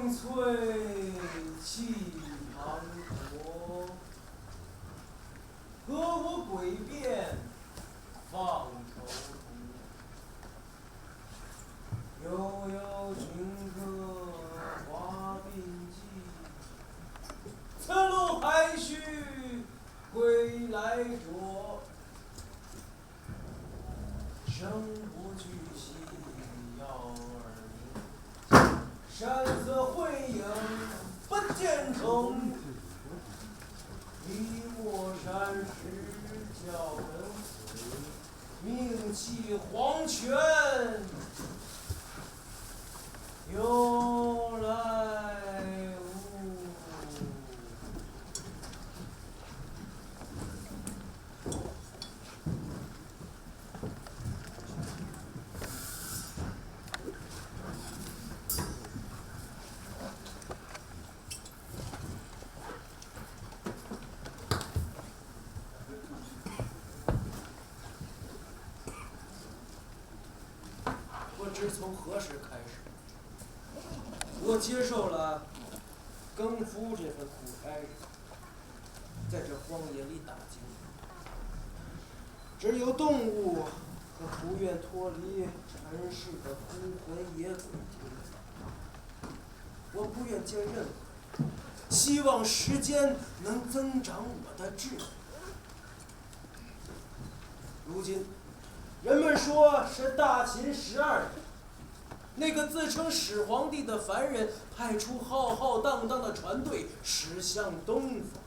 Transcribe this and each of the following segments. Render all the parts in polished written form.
风吹气滂沱，和我归边放愁途。悠悠君客话并寄，此路还须归来着。生不居兮遥而明，山色晦影不见踪。一墨山石教人回，名弃黄泉由来无。不知从何时开始，我接受了耕夫这份苦差事，在这荒野里打经。只有动物和不愿脱离尘世的孤魂野鬼听从。我不愿见任何人，希望时间能增长我的智慧。如今，人们说是大秦12年，那个自称始皇帝的凡人派出浩浩荡荡的船队驶向东方。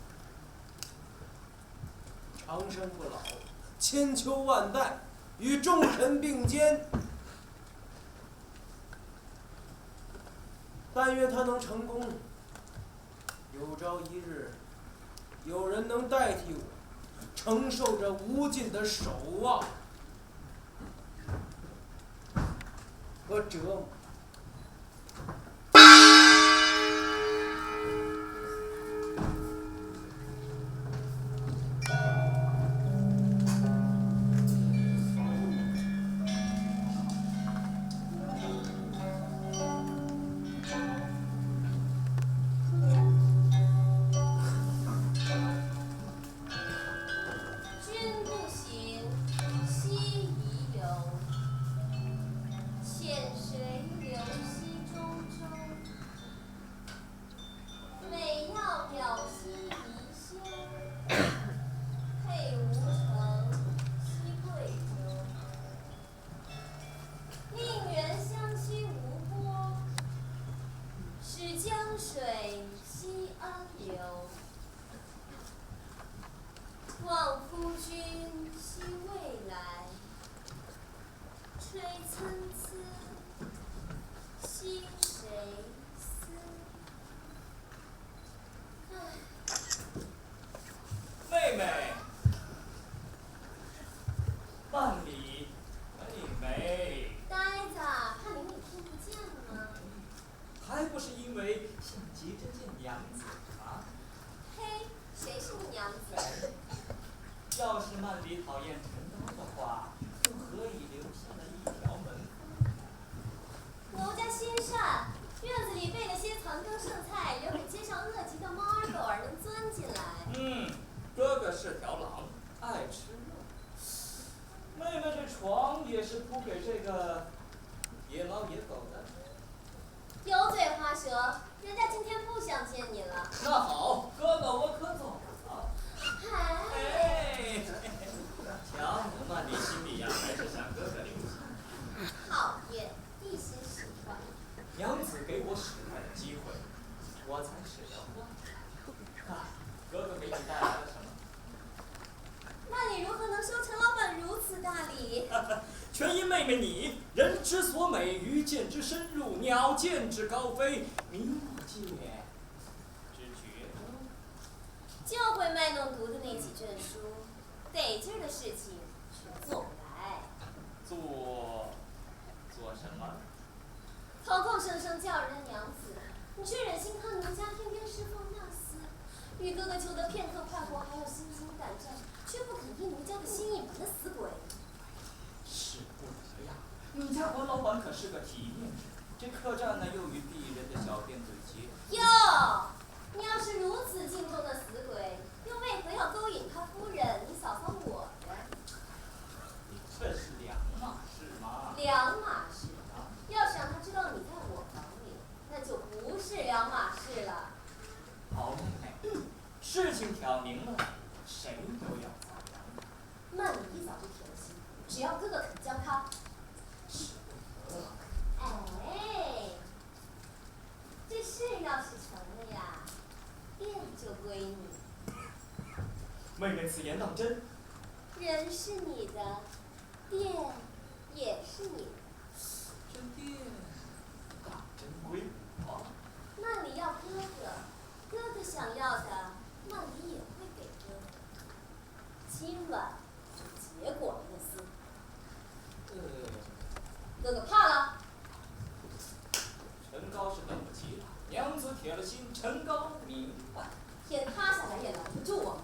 长生不老，千秋万代，与众神并肩。但愿他能成功。有朝一日，有人能代替我，承受着无尽的守望和折磨。见之高飞，明我见之绝中。就会卖弄读的那几卷书，得劲儿的事情却做不来。做什么？口口声声叫人家娘子，你却忍心看奴家天天侍奉纳斯，与哥哥求得片刻快活，还要心惊胆战，却不肯依奴家的心意，本死鬼。是不得呀，你家管老板可是个体面人。这客栈呢，又与鄙人的小店对接，事情挑明了，谁都要遭殃。曼里一早就铁了心，只要哥哥肯将他，是不得了。哎，这事要是成了呀，店就归你。妹妹此言当真？人是你的，店也是你的。这店当真归我？曼里要哥哥，哥哥想要的，曼里也会给哥哥。今晚就结果了那厮。哥哥怕了？陈高是等不及了，娘子铁了心，陈高明白。天塌下来也拦不住我们。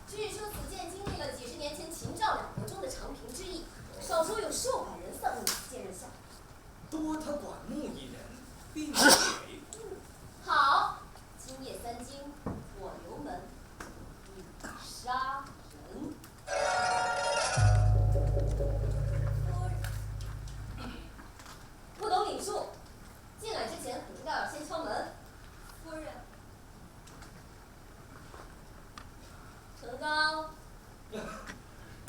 据说此剑经历了几十年前秦赵两国中的长平之役，少说有数百人丧命此剑刃下。多他管木一人，并不为过。好，今夜三更，我留门，你杀人。不懂礼数，进来之前可知道要先敲门。夫人。陈高。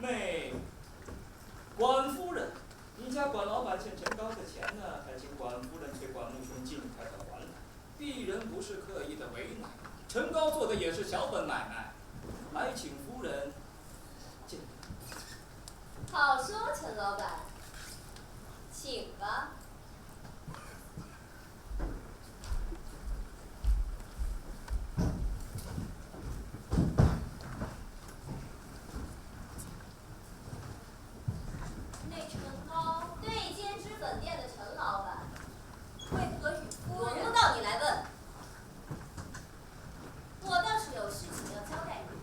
妹，管夫人，你家管老板欠陈高的钱呢，还请管夫人催管木兄尽快的还来。鄙人不是刻意的为难，陈高做的也是小本买卖，还请夫人见谅。好说，陈老板，请吧。那陈高，对兼脂粉店的陈老板，为何与夫人？轮不到你来问。我倒是有事情要交代你。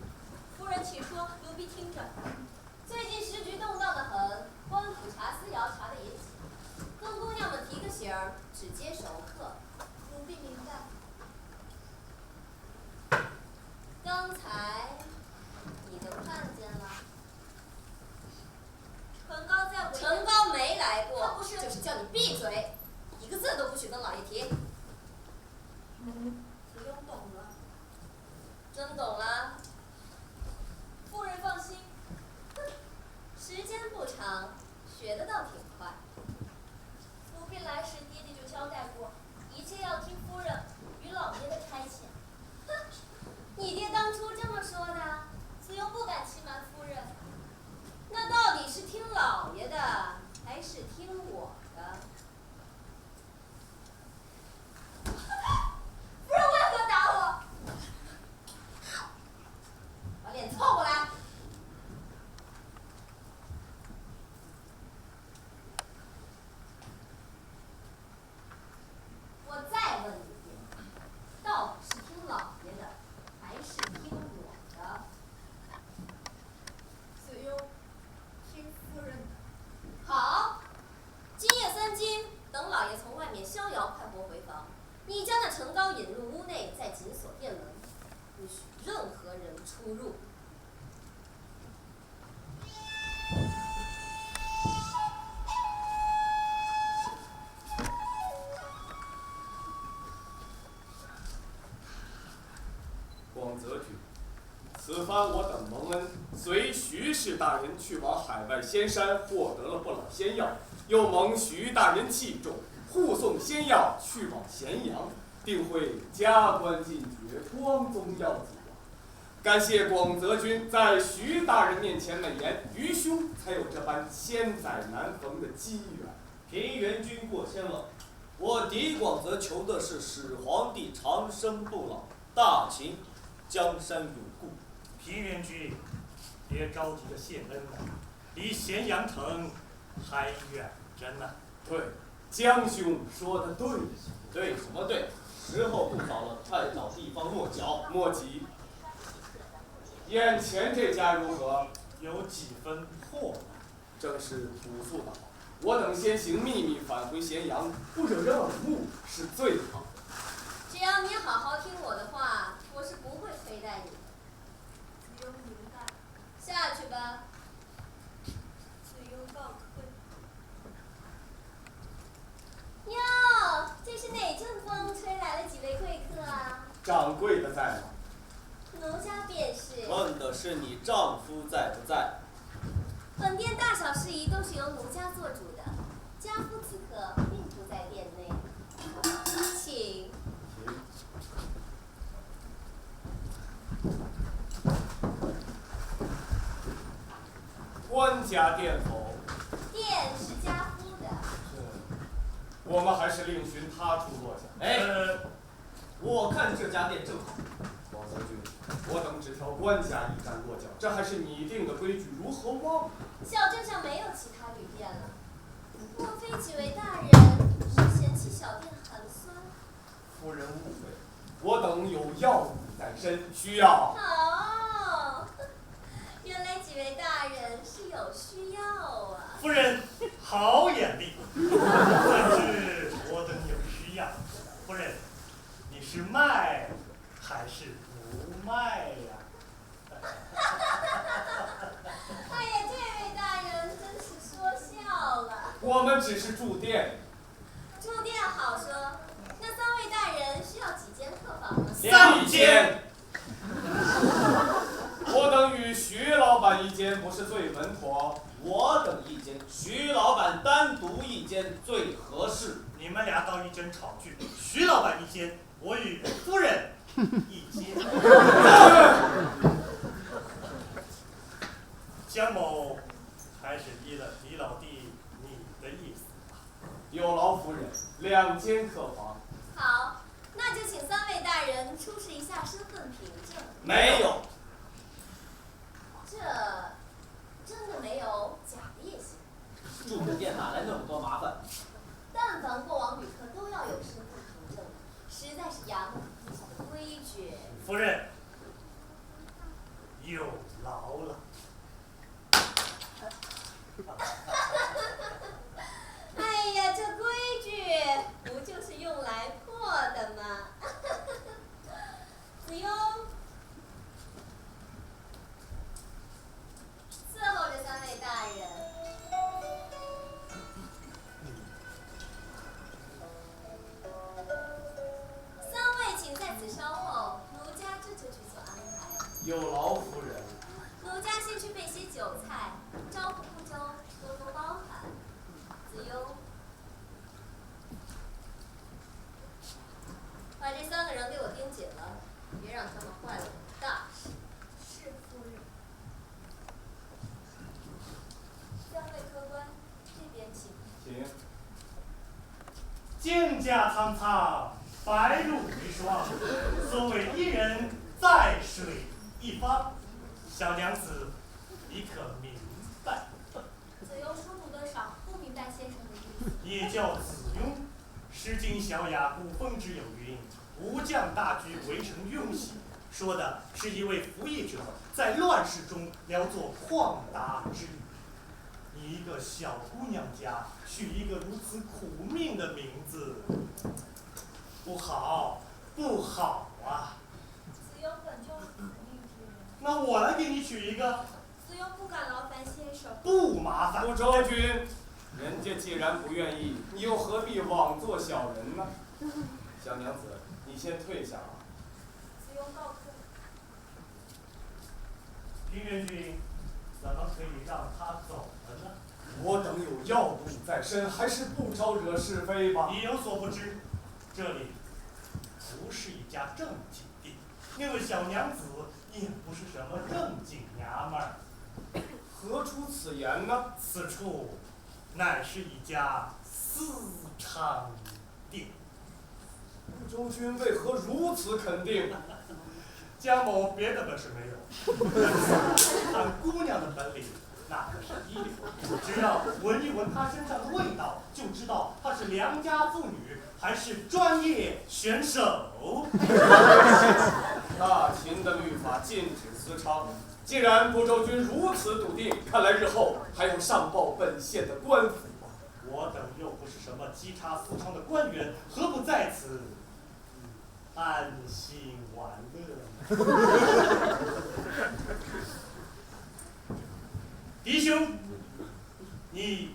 夫人，请说，奴婢听着。最近时局动荡得很，官府查私窑查的也紧，跟姑娘们提个醒儿，只接熟客。奴婢明白。刚才你都看见了。陈高在。陈高没来过，他不是，就是叫你闭嘴，一个字都不许跟老爷提。不用懂了。真懂了。夫人放心。时间不长，学得倒挺快。奴婢来时，爹爹就交代过，一切要听夫人与老爷的差遣。哼，你爹当初这么说的，子由不敢欺瞒夫人。那到底是听老爷的，还是听我的？夫人为何打我？把脸凑过来。我再问你一遍，到底是听老爷的，还是听我的？子由听夫人的。好，今夜三更，等老爷从外面逍遥快活回房，你将那陈高引入屋内，再紧锁店门，不许任何人出入。广泽君，此番我等蒙恩，随徐氏大人去往海外仙山，获得了不老仙药，又蒙徐大人器重，护送仙药去往咸阳，定会加官进爵，光宗耀祖啊！感谢广泽君在徐大人面前美言，愚兄才有这般千载难逢的机缘。平原君过谦了，我狄广泽求的是始皇帝长生不老，大秦江山永固。平原君，别着急着谢恩了，离咸阳城还远着呢。对，江兄说的对。对什么对？时候不早了，快找地方落脚。莫急，眼前这家如何？有几分破烂。正是朴素的好。我等先行秘密返回咸阳，不惹人耳目是最好的。只要你好好听我的话，我是不会亏待你的。子由明白。下去吧。子由告退。哟，这是哪阵风吹来了几位贵客啊？掌柜的在吗？奴家便是。问的是你丈夫在不在？本店大小事宜都是由奴家做主的，家夫此刻并不在店内，请。官家店否？店是家夫的。我们还是另寻他处落下。哎，我看这家店正好。王将军，我等只挑官家驿站落脚，这还是你定的规矩，如何忘？小镇上没有其他旅店了，莫非几位大人是嫌弃小店寒酸？夫人误会，我等有要务在身，需要。哦，原来几位大人是有需要啊。夫人好眼力，但是我等有需要。夫人，你是卖还是不卖呀？哎呀，这位大人真是说笑了。我们只是住店。住店好说，那3位大人需要几间客房呢？2间。我等与徐老板一间不是最稳妥？我等一间，徐老板单独一间最合适。你们俩到一间吵去，徐老板一间，我与夫人一间。江某还是依了李老弟你的意思吧。有劳夫人，2间客房。好，那就请3位大人出示一下身份凭证。没有。这真的没有，假的也行。住个店哪来那么多麻烦？但凡过往旅客都要有身份凭证，实在是衙门底下的规矩。夫人，有劳了。哎呀，这规矩不就是用来破的吗？子庸，伺候着3位大人。3位请在此稍候，奴家这就去做安排。有劳夫人。奴家先去备些酒菜，招呼不周，多多包涵。子庸，把这3个人给我盯紧了，别让他们坏了我的大事。是夫人。 3位客官，这边请。请。蒹葭苍苍，白露为霜。所谓伊人，在水一方。小娘子，你可明白？子庸书读得少，不明白先生的意思。也叫子庸，《诗经·小雅·古风》之有云：“吴将大举，围城拥袭。”说的是一位服役者在乱世中聊作旷达之语。你一个小姑娘家取一个如此苦命的名字，不好，不好啊！子庸本就是苦命之人。那我来给你取一个。子庸不敢劳烦先生。不麻烦。不周君，人家既然不愿意，你又何必枉做小人呢？小娘子，你先退下啊。子庸告退。平原君，怎么可以让他走了呢？我等有要务在身，还是不招惹是非吧。你有所不知，这里不是一家正经店，那位小娘子也不是什么正经娘们儿。何出此言呢？此处乃是一家私娼店。不周君为何如此肯定？江某别的本事没有，看姑娘的本领那可是一流。只要闻一闻她身上的味道，就知道她是良家妇女还是专业选手。大秦的律法禁止私娼，既然不周君如此笃定，看来日后还要上报本县的官府吧。我等又不是什么稽查私娼的官员，何不在此安心玩乐？弟兄，你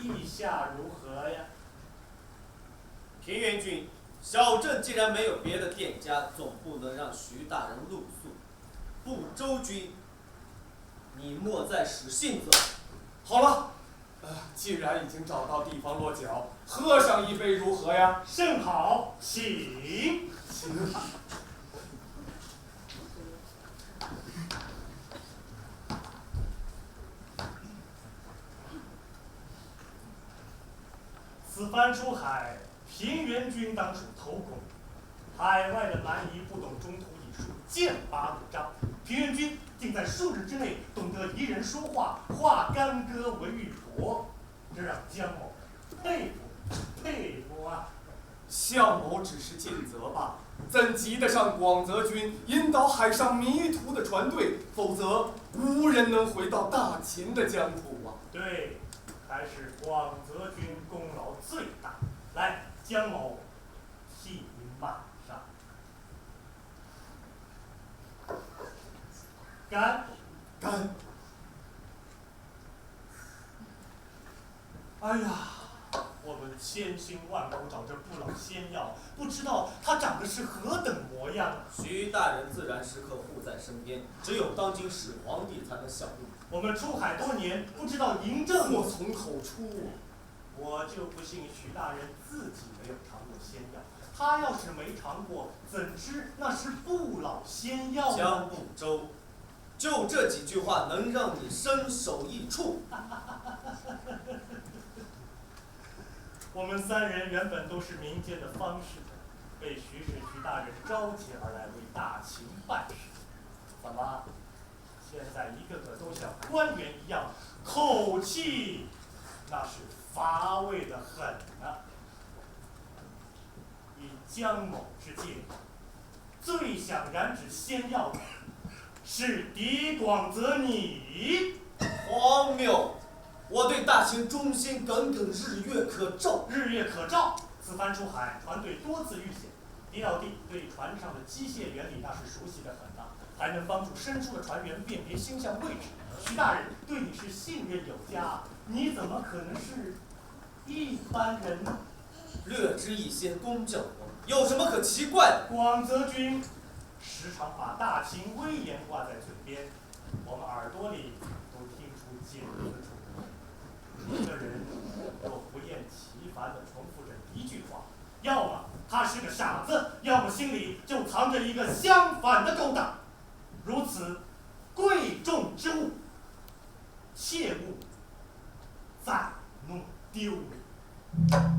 意下如何呀？平原君，小镇既然没有别的店家，总不能让徐大人露宿。不，周君，你莫再使性子。好了，既然已经找到地方落脚，喝上一杯如何呀？甚好，请。此番出海，平原君当属头功。海外的蛮夷不懂中途艺术，剑拔弩张。平原君竟在数日之内懂得夷人说话，化干戈为玉帛，这让姜某佩服佩服啊！项某只是尽责罢，怎及得上广泽君引导海上迷途的船队？否则无人能回到大秦的疆土啊！对，还是广泽君功劳最大。来，姜某替您马上。干！干！哎呀，我们千辛万苦找这不老仙药，不知道他长得是何等模样啊！徐大人自然时刻护在身边，只有当今始皇帝才能晓录。我们出海多年，不知道嬴政。祸从口出啊！我就不信徐大人自己没有尝过仙药。他要是没尝过，怎知那是不老仙药呢？江不周，就这几句话能让你身首异处。我们三人原本都是民间的方士，被徐大人召集而来为大秦办事。怎么，现在一个个都像官员一样，口气那是乏味的很啊！以姜某之见，最想染指仙药的是狄广泽你。荒谬！我对大秦忠心耿耿，日月可照。日月可照。此番出海，船队多次遇险，狄老弟对船上的机械原理那是熟悉得很呐，还能帮助身处的船员辨别星象位置。徐大人对你是信任有加，你怎么可能是一般人呢？略知一些工教活，有什么可奇怪的？广泽君时常把大秦威严挂在嘴边，我们耳朵里都听出茧子处。一个人若不厌其烦地重复着一句话，要么他是个傻子，要么心里就藏着一个相反的勾当。如此贵重之物，切勿再弄丢了。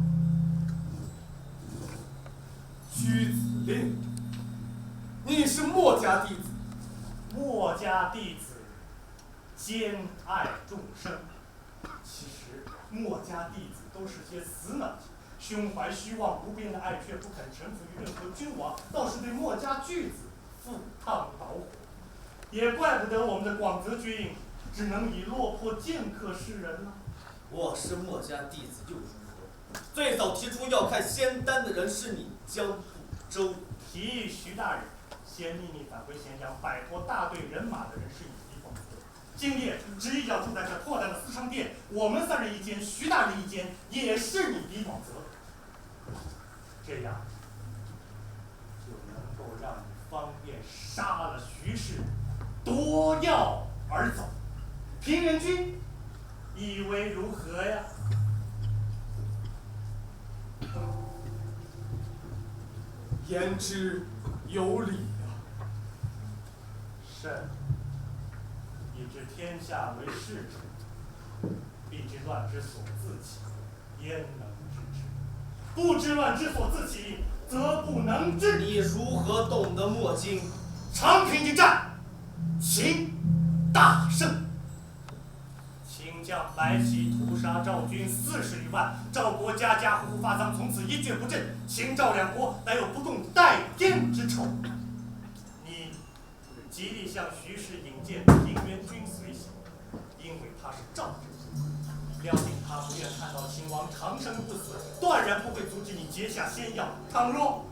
居子令，你是墨家弟子。墨家弟子兼爱众生。其实墨家弟子都是些死脑筋，胸怀虚妄无边的爱，却不肯臣服于任何君王，倒是对墨家巨子赴汤蹈火。也怪不得我们的广泽君只能以落魄剑客示人了。我是墨家弟子又如何？最早提出要看仙丹的人是你，江不周。提议徐大人先秘密返回咸阳，摆脱大队人马的人是你狄广泽。今夜执意要住在这破烂的私商店，我们三人一间，徐大人一间，也是你狄广泽。这样就能够让你方便杀了徐氏，夺药而走。平原君以为如何呀？言之有理呀。甚。以知天下为事者，必知乱之所自起，焉能知之？不知乱之所自起，则不能治。你如何懂得墨经？长平之战，秦大胜。秦将白起屠杀赵军40余万，赵国家家户户发丧，从此一蹶不振。秦赵两国乃有不共戴天之仇。你极力向徐氏引荐平原君随行，因为他是赵人。料定他不愿看到秦王长生不死，断然不会阻止你结下仙药。倘若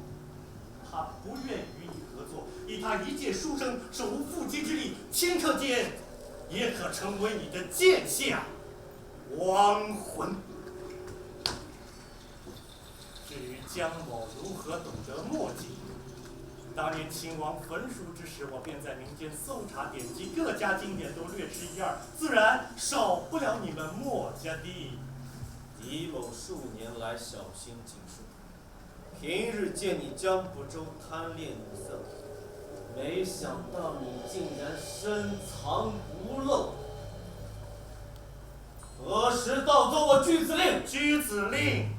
他不愿与你合作，以他一介书生，手无缚鸡之力，顷刻间也可成为你的剑下亡魂。至于江某如何懂得墨迹。当年秦王焚书之时，我便在民间搜查典籍，各家经典都略知一二，自然少不了你们墨家的。狄某数年来小心谨慎，平日见你江不周贪恋女色，没想到你竟然深藏不露。何时到做我巨子令？居子令，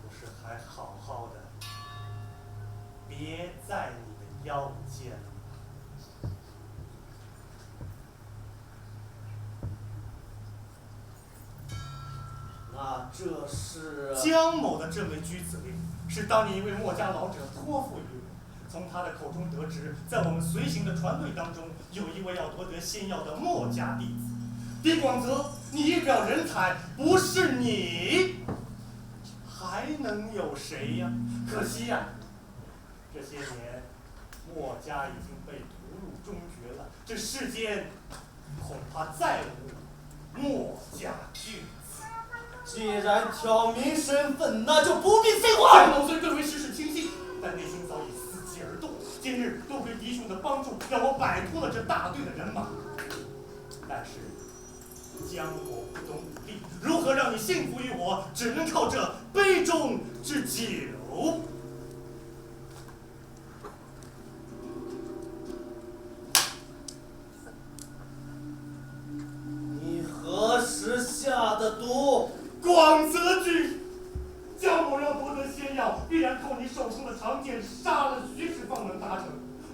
不是还好好的别在你的腰间吗？那这是江某的这枚居子令，是当年一位墨家老者托付于我。从他的口中得知，在我们随行的船队当中，有一位要夺得仙药的墨家弟子。狄广泽，你一表人才，不是你，还能有谁呀？可惜呀，这些年墨家已经被屠入中绝了，这世间恐怕再无墨家巨子。既然挑明身份，那就不必废话。江某虽更为世事清晰，但内心早已伺机而动。今日多亏嫡兄的帮助，让我摆脱了这大队的人马。但是江某不懂武力，如何让你信服于我？只能靠这杯中之酒。你何时下的毒？广泽君，江某要夺得仙药，必然靠你手中的长剑杀了徐氏方能达成。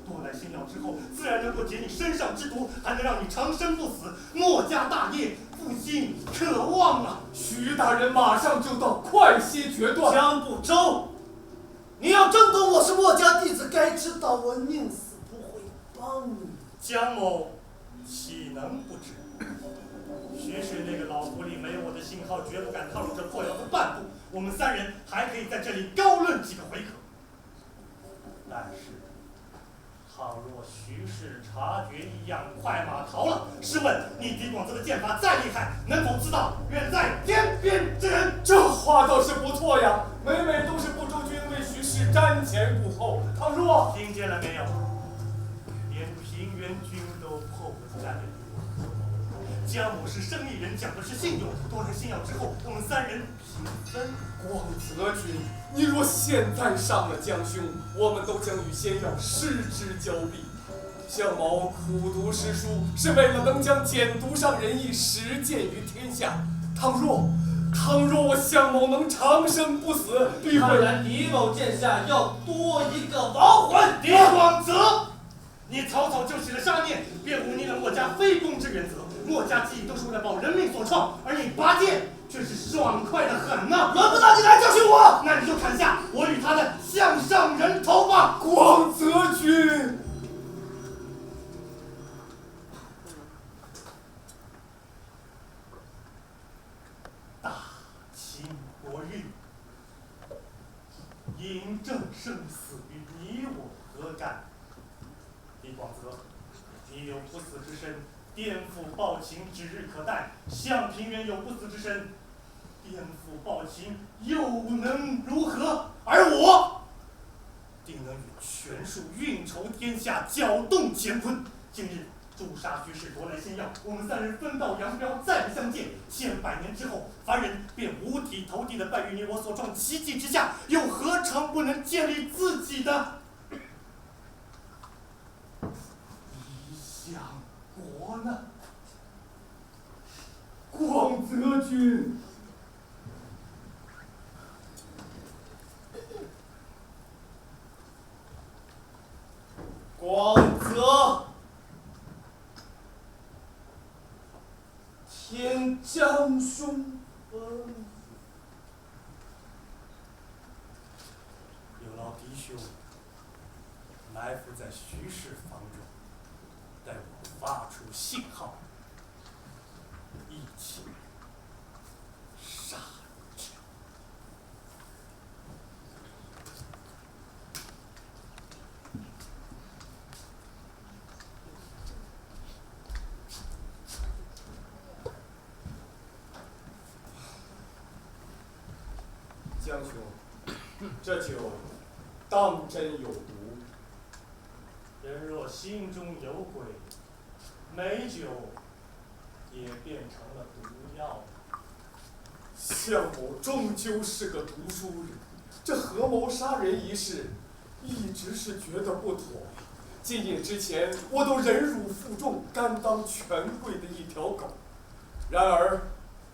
夺来仙药之后，自然能够解你身上之毒，还能让你长生不死。墨家大业，父亲可望啊！徐大人马上就到，快些决断。江不周，你要真懂我是墨家弟子，该知道我宁死不会帮你。江某岂能不知？徐氏那个老狐狸没有我的信号，绝不敢踏入这破窑子半步。我们三人还可以在这里高论几个回合。但是，倘若徐氏察觉异样，快马逃了，试问你狄广泽的剑法再厉害，能否知道远在天边之人？这话倒是不错呀，每每都是不周君为徐氏瞻前顾后。倘若听见了没有？连平原君都迫不及待的与我合谋。江某是生意人，讲的是信用。夺来仙药之后，我们三人平分。广泽君，你若现在上了江兄，我们都将与仙药失之交臂。向某苦读诗书，是为了能将减毒上仁义实践于天下。倘若我向某能长生不死，必会。看来狄某剑下要多一个亡魂。狄广泽，你草草就起了杀念，便忤逆了墨家非攻之原则。墨家记忆都是为了保人命所创，而你拔剑却是爽快的很呐！轮不到你来教训我，那你就砍下我与他的项上人头吧！广泽君，大秦国运，嬴政生死与你我何干？狄广泽，你有不死之身，颠覆暴秦指日可待；向平原有不死之身，颠覆暴秦又能如何？而我定能与权术运筹天下，搅动乾坤。今日诛杀徐氏，夺来仙药，我们三人分道扬镳，再不相见。千百年之后，凡人便五体投地的败于你我所创奇迹之下，又何尝不能建立自己的理想国呢？广泽君，广泽，听江兄吩咐。有劳嫡兄埋伏在徐氏房中，待我发出信号，一起杀之。江兄，这酒当真有毒。人若心中有鬼，美酒也变成了毒药。项某终究是个读书人，这合谋杀人一事，一直是觉得不妥。进营之前，我都忍辱负重，甘当权贵的一条狗。然而，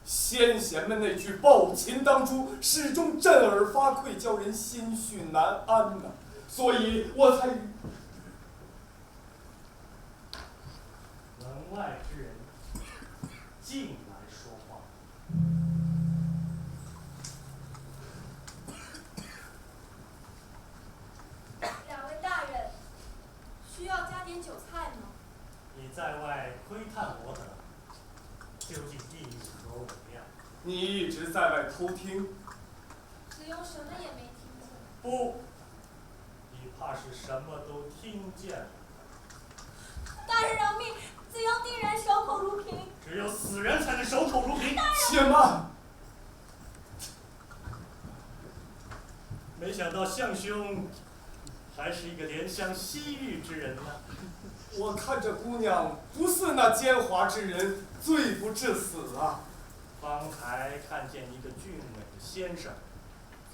先贤们那句暴秦当诛，始终震耳发聩，叫人心绪难安呐。所以我才门外之人进来说话。两位大人，需要加点酒菜吗？你在外窥探我等，究竟意欲何为呀？你一直在外偷听，子庸什么也没听见。不，你怕是什么都听见了。大人饶命！子庸定然守口如瓶。只有死人才能守口如瓶。且慢！没想到项兄还是一个怜香惜玉之人呢。我看这姑娘不似那奸猾之人，罪不至死啊！方才看见一个俊美的先生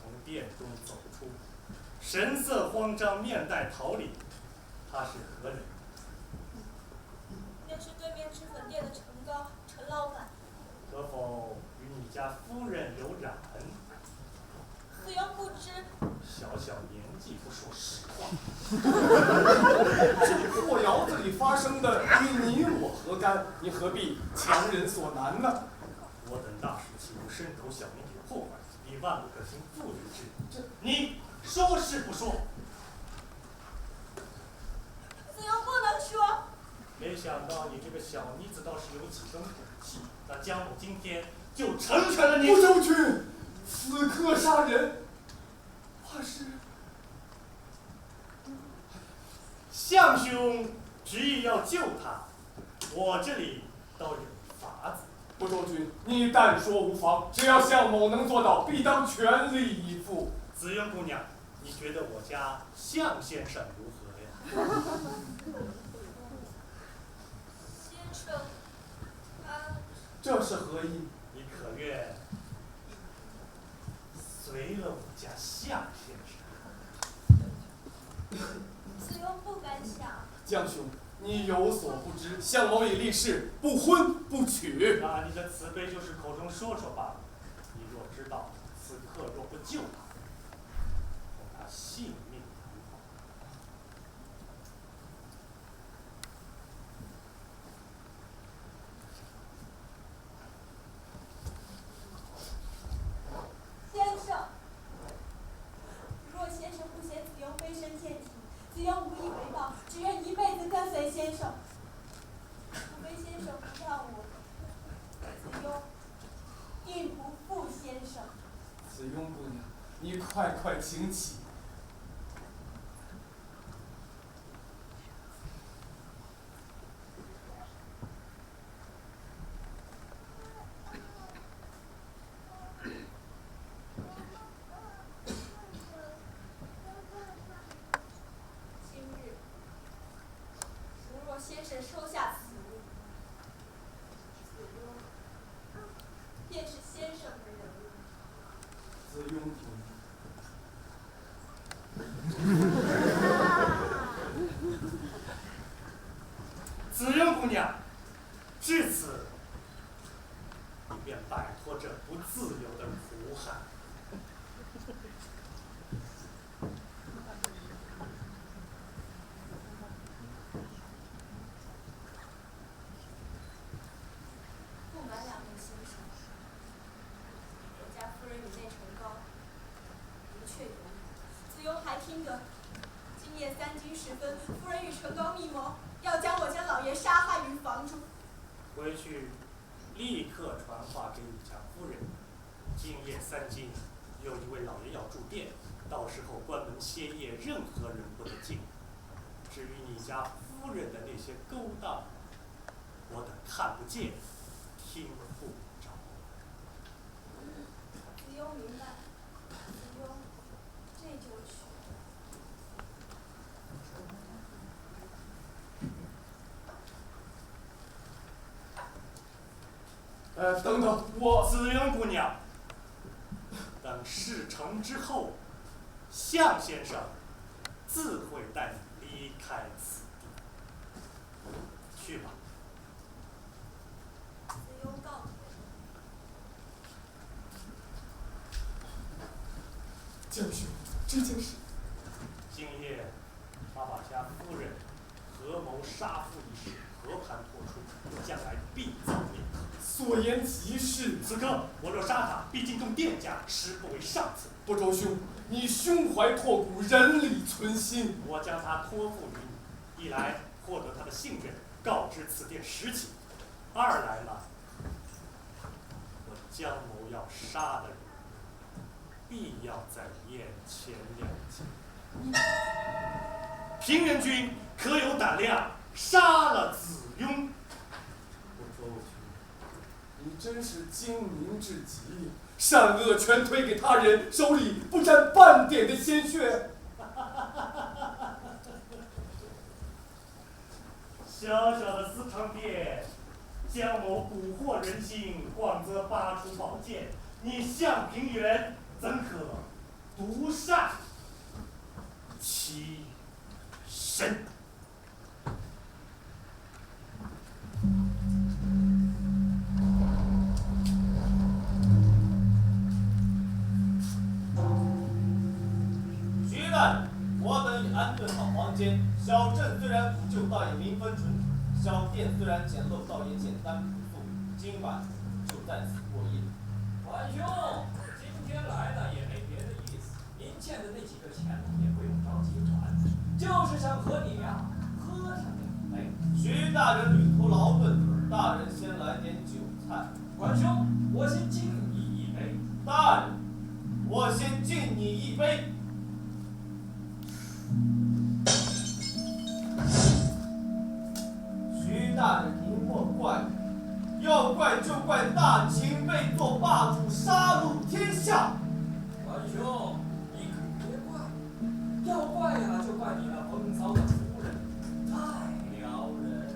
从殿中走出，神色慌张，面带桃李。他是何人？便是对面脂粉店的陈高，陈老板。可否与你家夫人有染？子庸不知。小小年纪不说实话。这破窑子里发生的与你我何干？你何必强人所难呢？我等大事岂有伸头小民有后患，比万不可行妇人之理。这你说是不说？子庸不能说。没想到你这个小妮子倒是有几分骨气，那江某今天就成全了你。不周君，此刻杀人，怕是项兄执意要救他，我这里倒有法子。不周君，你但说无妨，只要项某能做到，必当全力以赴。紫云姑娘，你觉得我家项先生如何呀？先生，他这是何意？你可愿随了我家项先生？子庸不敢想。江兄，你有所不知，项某已立誓不婚不娶。那你的慈悲就是口中说说罢了。你若知道此刻若不救他，恐他性命难保。先生，若先生不嫌子庸飞身陷阱，子庸无以为报，只愿一辈子跟随先生。除非先生不让我，子庸定不负先生。子庸姑娘，你快快请起。今日，如若先生收下此物，子庸便是先生的人了。子庸姑娘。紫云姑娘，至此，你便摆脱这不自由的苦海。不瞒两位先生，我家夫人与内陈高的确有染。子庸还听得，今夜3更时分，夫人与陈高密谋，要将我家老爷杀害于房中。回去立刻传话给你家夫人，今夜3更，有一位老爷要住店，到时候关门歇业，任何人不得进。至于你家夫人的那些勾当，我等看不见，听不着。子庸明白。等等，我紫云姑娘，等事成之后，向先生自会带你离开此地。去吧。子庸告退。将军，这件事，今夜他把家夫人合谋杀父一事和盘托出，将来必遭灭口。所言极是。此刻我若杀他，必惊动店家，实不为上策。不周兄，你胸怀拓骨，人理存心。我将他托付于你，一来获得他的信任，告知此店实情；二来嘛，我江某要杀的人，必要在眼前了结。平原君可有胆量杀了子庸？不周兄，你真是精明至极，善恶全推给他人，手里不沾半点的鲜血。小小的私藏店，江某蛊惑人心，广则拔出宝剑，你向平原怎可独善其身？徐大人，我等已安顿好房间。小镇虽然古旧，倒也民风淳朴；小店虽然简陋，倒也简单朴素。今晚就在此过夜。管兄，今天来呢也没别的意思，您欠的那几个钱呢也不用着急还，就是想和你呀喝上两杯。徐大人旅途劳顿，大人先来点酒菜。管兄，我先敬你一杯。大人，我先敬你一杯。徐大人，您莫怪我，要怪就怪大秦被做霸主，杀戮天下。管兄，你可别怪，要怪呀就怪你那风骚的夫人，太撩人。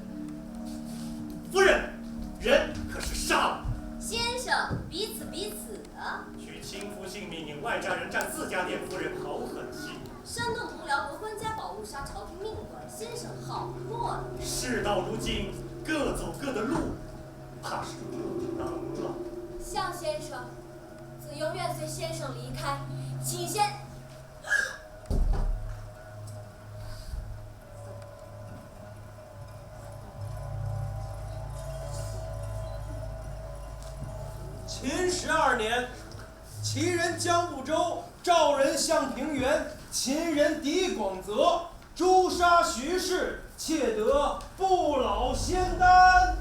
夫人，人可是杀了。先生，彼此彼此啊。取亲夫性命，引外家人占自家店，夫人好狠心。煽动同僚夺官家宝物，杀朝廷命官，先生好落力。事到如今，各走各的路，怕是不能了。向先生，子庸愿随先生离开，请先。秦12年，齐人姜不周，赵人向平原，秦人狄广泽，诛杀徐氏，窃得不老仙丹。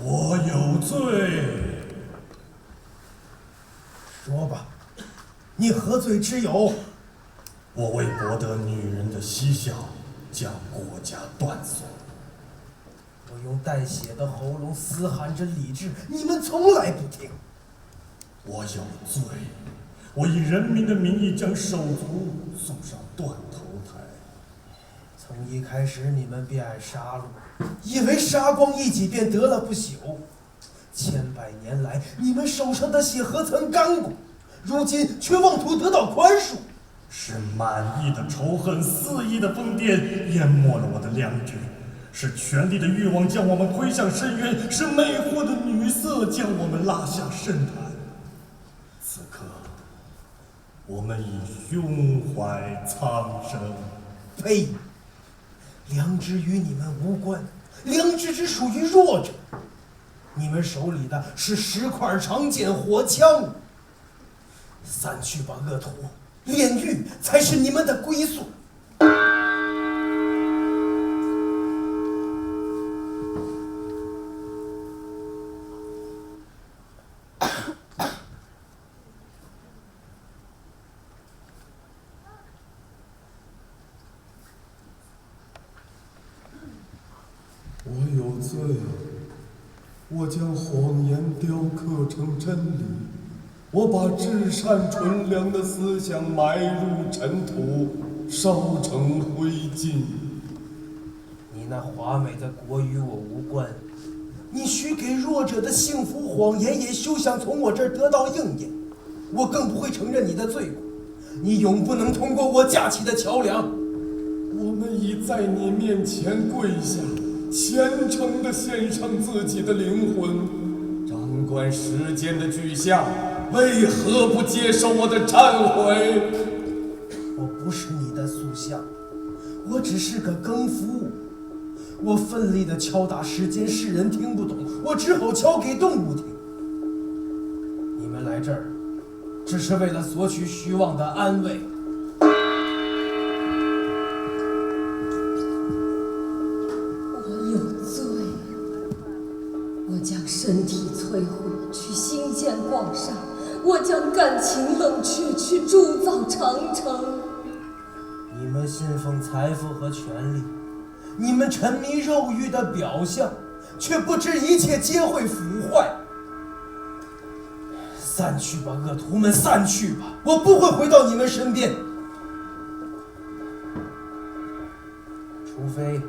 我有罪。说吧，你何罪之有？我为博得女人的嬉笑，将国家断送。我用带血的喉咙嘶喊着理智，你们从来不听。我有罪，我以人民的名义将手足送上断头台。从一开始你们便爱杀戮，以为杀光一己便得了不朽。千百年来，你们手上的血何曾干过？如今却妄图得到宽恕。是满意的仇恨、肆意的疯癫淹没了我的良知，是权力的欲望将我们推向深渊，是魅惑的女色将我们拉下深潭。此刻，我们已胸怀苍生。呸！良知与你们无关，良知只属于弱者。你们手里的是10块长剑、火枪。散去吧，恶徒！炼狱才是你们的归宿。我有罪，我将谎言雕刻成真理，我把至善纯良的思想埋入尘土，烧成灰烬。你那华美的国与我无关，你许给弱者的幸福谎言也休想从我这儿得到应验，我更不会承认你的罪过，你永不能通过我架起的桥梁。我们已在你面前跪下，虔诚地献上自己的灵魂。掌管时间的巨象，为何不接受我的忏悔？我不是你的塑像，我只是个更夫。我奋力地敲打时间，世人听不懂，我只好敲给动物听。你们来这儿，只是为了索取虚妄的安慰。我有罪，我将身体摧毁，去兴建广山；我将感情冷却，去铸造长城。你们信奉财富和权力，你们沉迷肉欲的表象，却不知一切皆会腐坏。散去吧，恶徒们，散去吧！我不会回到你们身边，除非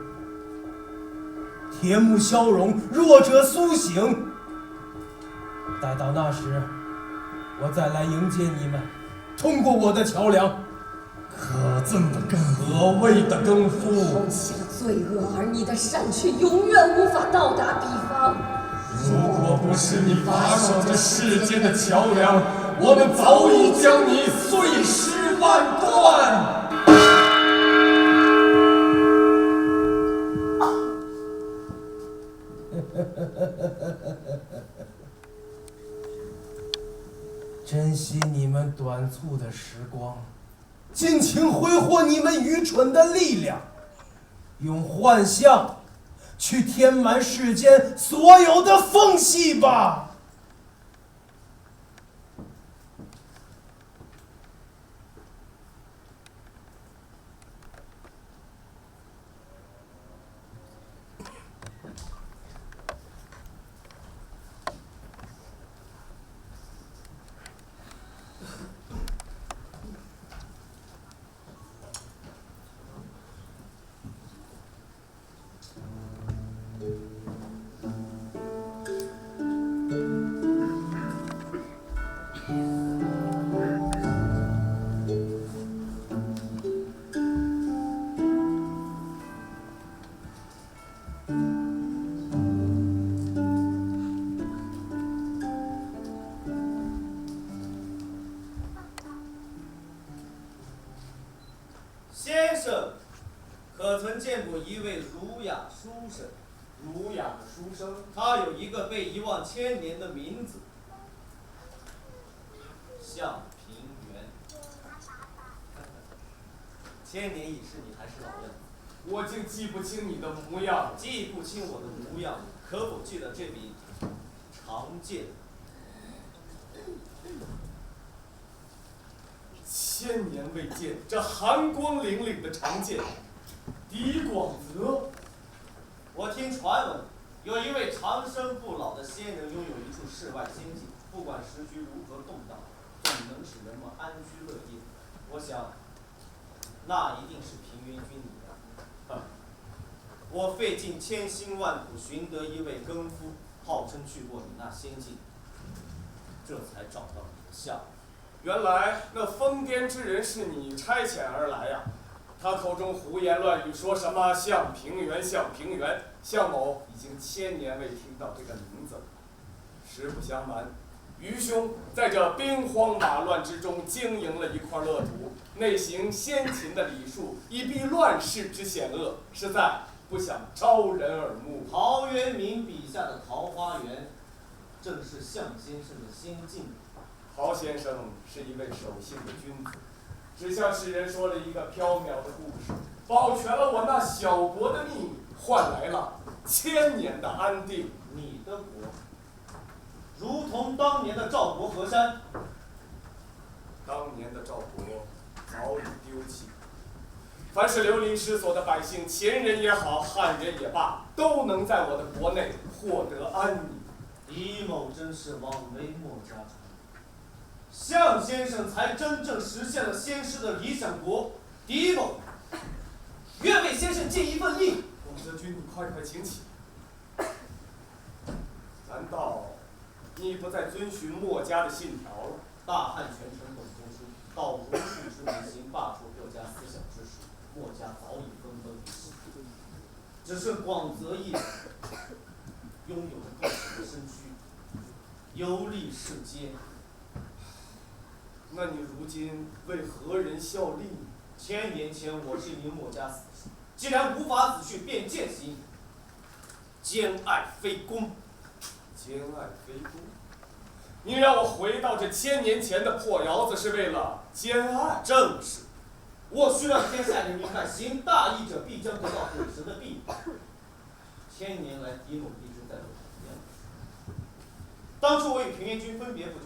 铁幕消融，弱者苏醒。待到那时，我再来迎接你们，通过我的桥梁。可憎的更可畏的更夫，抛弃了罪恶，而你的善却永远无法到达彼方。如果不是你把守着世间的桥梁，我们早已将你碎尸万段。珍惜你们短促的时光，尽情挥霍你们愚蠢的力量，用幻象去填满世间所有的缝隙吧。先生，可曾见过一位儒雅书生？儒雅的书生，他有一个被遗忘千年的名字，向平原。千年已逝，你还是老样子。我竟记不清你的模样。记不清我的模样，可否记得这柄长剑？1000年未见，这寒光凛凛的长剑，狄广泽。我听传闻，有一位长生不老的仙人拥有一处世外仙境，不管时局如何动荡，总能使人们安居乐业。我想，那一定是平原君你的。我费尽千辛万苦寻得一位更夫，号称去过你那仙境，这才找到你的下落。原来那疯癫之人是你差遣而来呀！他口中胡言乱语，说什么向平原，向平原。向某已经1000年未听到这个名字了。实不相瞒，愚兄在这兵荒马乱之中经营了一块乐土，内行先秦的礼数，以避乱世之险恶，实在不想招人耳目。陶渊明笔下的桃花源，正是向先生的心境。陶先生是一位守信的君子，只向世人说了一个缥缈的故事，保全了我那小国的秘密，换来了1000年的安定。你的国，如同当年的赵国河山，当年的赵国早已丢弃。凡是流离失所的百姓，秦人也好，汉人也罢，都能在我的国内获得安宁。李某真是枉为墨家传，向先生才真正实现了先师的理想国。李某愿为先生尽一份力。广泽君，你快请起。难道你不再遵循墨家的信条了？大汉全城董中书，到如数之民行罢黜各家思想之时，墨家早已分崩离析，只剩广泽一人拥有了个体的身躯，游历世间。那你如今为何人效力呢1000年前我是一名墨家死士，既然无法子婿，便践行兼爱非攻。兼爱非攻，你让我回到这1000年前的破窑子，是为了兼爱？正是，我需让天下人明白，行大义者必将得到鬼神的庇护。1000年来，狄某一直在做同样的事。当初我与平原君分别不久，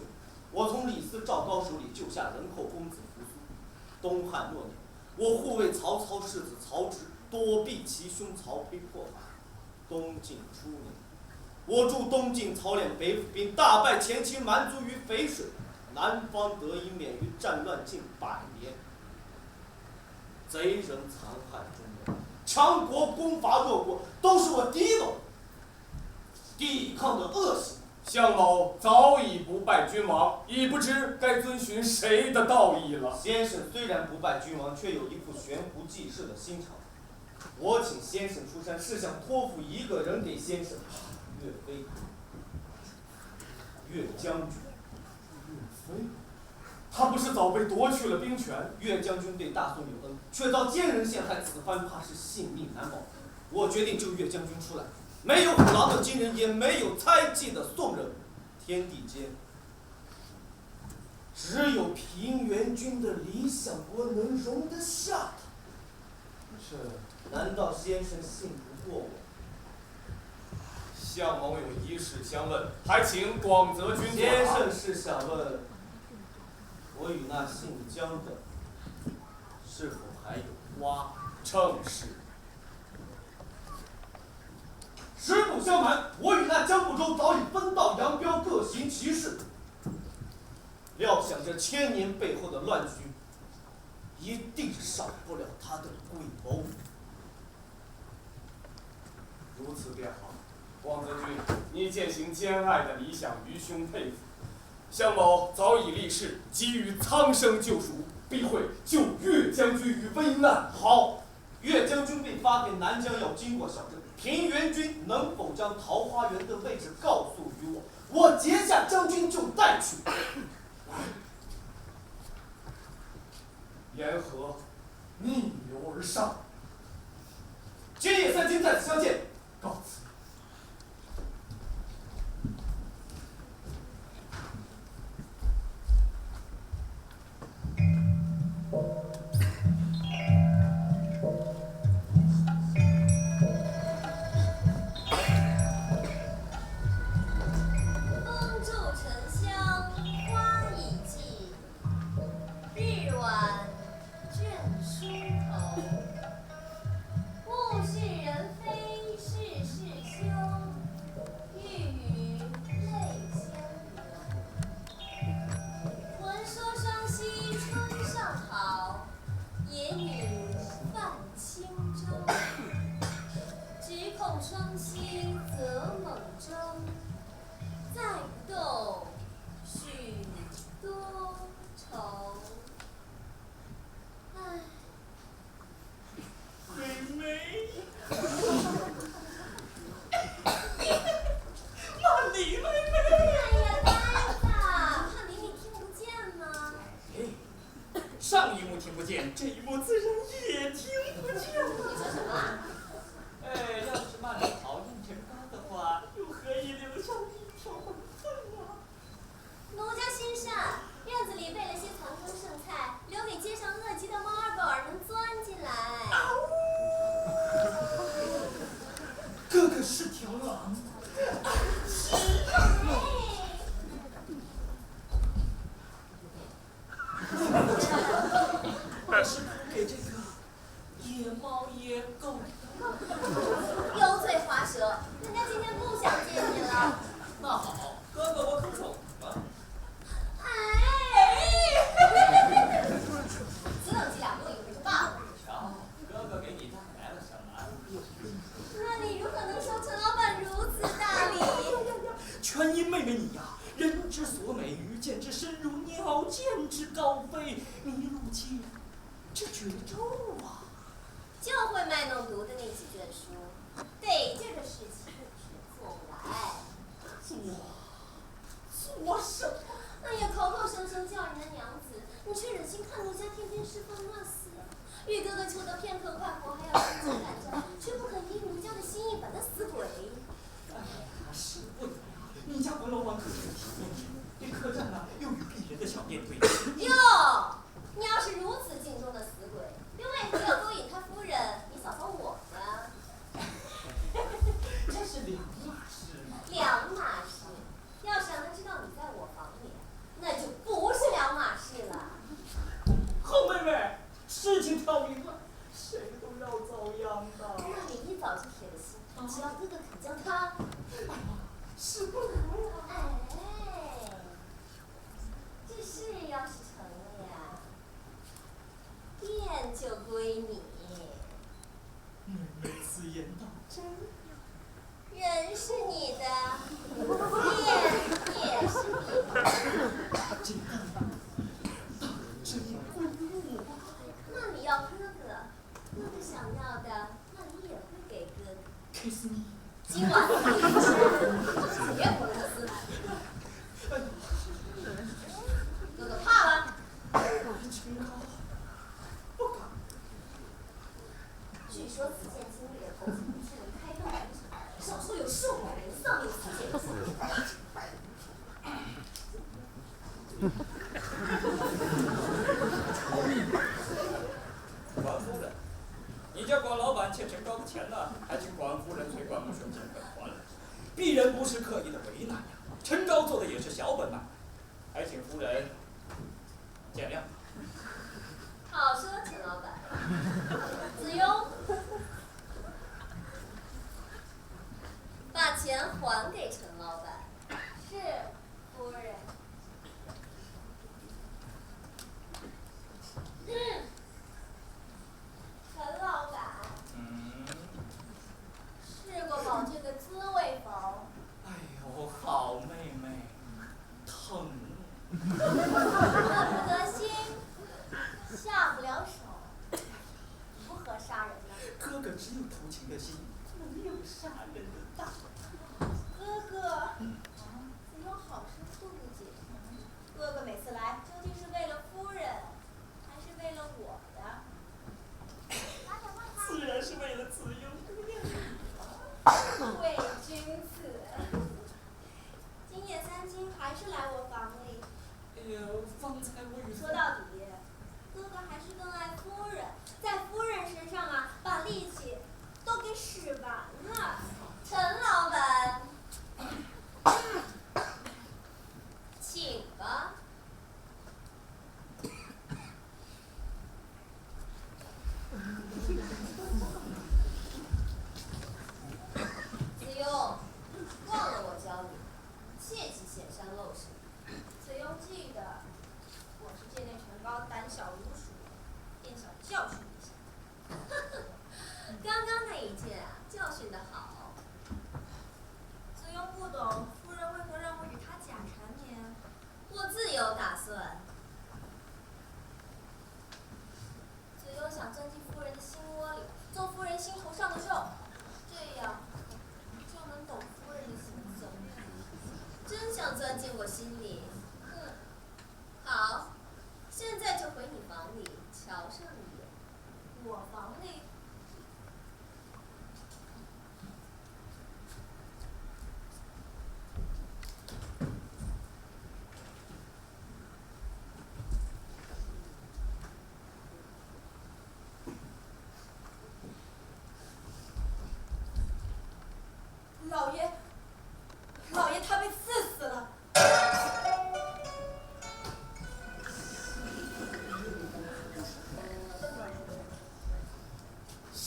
我从李斯、赵高手里救下人寇公子扶苏。东汉末年，我护卫曹操世子曹植，躲避其兄曹丕破法。东晋初年，我助东晋操练北府兵，大败前秦蛮族于淝水，南方得以免于战乱近100年。贼人残害中原，强国攻伐弱国，都是我狄某抵抗的恶行。项某早已不拜君王，已不知该遵循谁的道义了。先生虽然不拜君王，却有一副悬壶济世的心肠。我请先生出山，是想托付一个人给先生，岳飞，岳将军。岳飞，他不是早被夺去了兵权？岳将军对大宋有恩，却遭奸人陷害，此番怕是性命难保。我决定救岳将军出来。没有虎狼的金人，也没有猜忌的宋人，天地间只有平原君的理想国能容得下他。难道先生信不过我？项某有一事相问，还请广泽君作答。先生是想问，我与那姓姜的是否还有瓜？正是。实不相瞒，我与那江不周早已分道扬镳，各行其事。料想这1000年背后的乱局，一定少不了他的诡谋。如此便好，广泽君，你践行兼爱的理想，愚兄佩服。项某早已立誓，给予苍生救赎，必会救岳将军于危难。好，岳将军被发配南疆，要经过小镇。平原君能否将桃花源的位置告诉于我？我截下将军就带去。言和逆流而上。今夜3更在此相见，告辞。猫也够。油嘴滑舌，人家今天不想见你了。那好，哥哥我可走了。只冷几两，过一会就罢了。瞧，哥哥给你带来了什么？那你如何能收陈老板如此大礼？全因妹妹你呀，人之所美，于见之深入，鸟见之高飞，你入其这绝招啊！就会卖弄读的那几卷书，得劲儿的事情是做不来。做什么？哎呀，口口声声叫人的娘子，你却忍心看奴家天天释放那死？玉哥哥求得片刻快活，还要心惊胆战，却不肯依奴家的心意把他死鬼。哎呀，使不得呀！你家文老板可是个体面人，这客栈呢又与鄙人的小店对峙。哟，你要是如此敬重的死鬼，又为何要勾引他夫人？你嫂嫂我呢？这是两码事嘛。两码事。要是让他知道你在我房里，那就不是两码事了。好妹妹，事情挑明了，谁都要遭殃的。让你一早就铁了心，只要哥哥肯将他，使不得呀。哎，这事要是成了呀，店就归你。妹妹此言当真？人是你的，店也是你的。真归我。那你要哥哥，哥哥想要的，那你也会给哥哥。kiss me。今晚你吃，绝不能撕。哥哥怕了？不敢。据说此剑经历了头几天人开灯完成，少说有数百人丧命此剑经。管夫人，你家管老板欠陈高的钱呢，还请管夫人催管木兄尽快还来。鄙人不是刻意的为难呀，陈高做的也是小本买卖，还请夫人见谅。好说，陈老板。子庸，把钱还给陈老板。是，夫人。陈老板。试过饱这个滋味否？哎呦，好妹妹，疼。恨不得心，下不了手，如何杀人呢？哥哥只有偷情的心，没有杀人的大。哥哥，子庸好生不解，哥哥每次来究竟是为了夫人，还是为了我呀？自然是为了子庸。伪君子，今夜三更还是来我房里。哎呦，方才我与说到底，哥哥还是更爱夫人，在夫人身上啊，把力气都给使完了。陈老板，请吧。子庸，忘了我教你，切忌显山露水。子庸记得，我是见那陈高胆小如鼠，便想教训一下。刚刚那一剑啊，教训得好。子庸不懂夫人为何让我与他假缠绵。我自有打算。子庸想钻进夫人的心窝里，做夫人心头上的肉，这样就能懂夫人的行踪。真想钻进我心里，好，现在就回你房里瞧上一眼。我房里。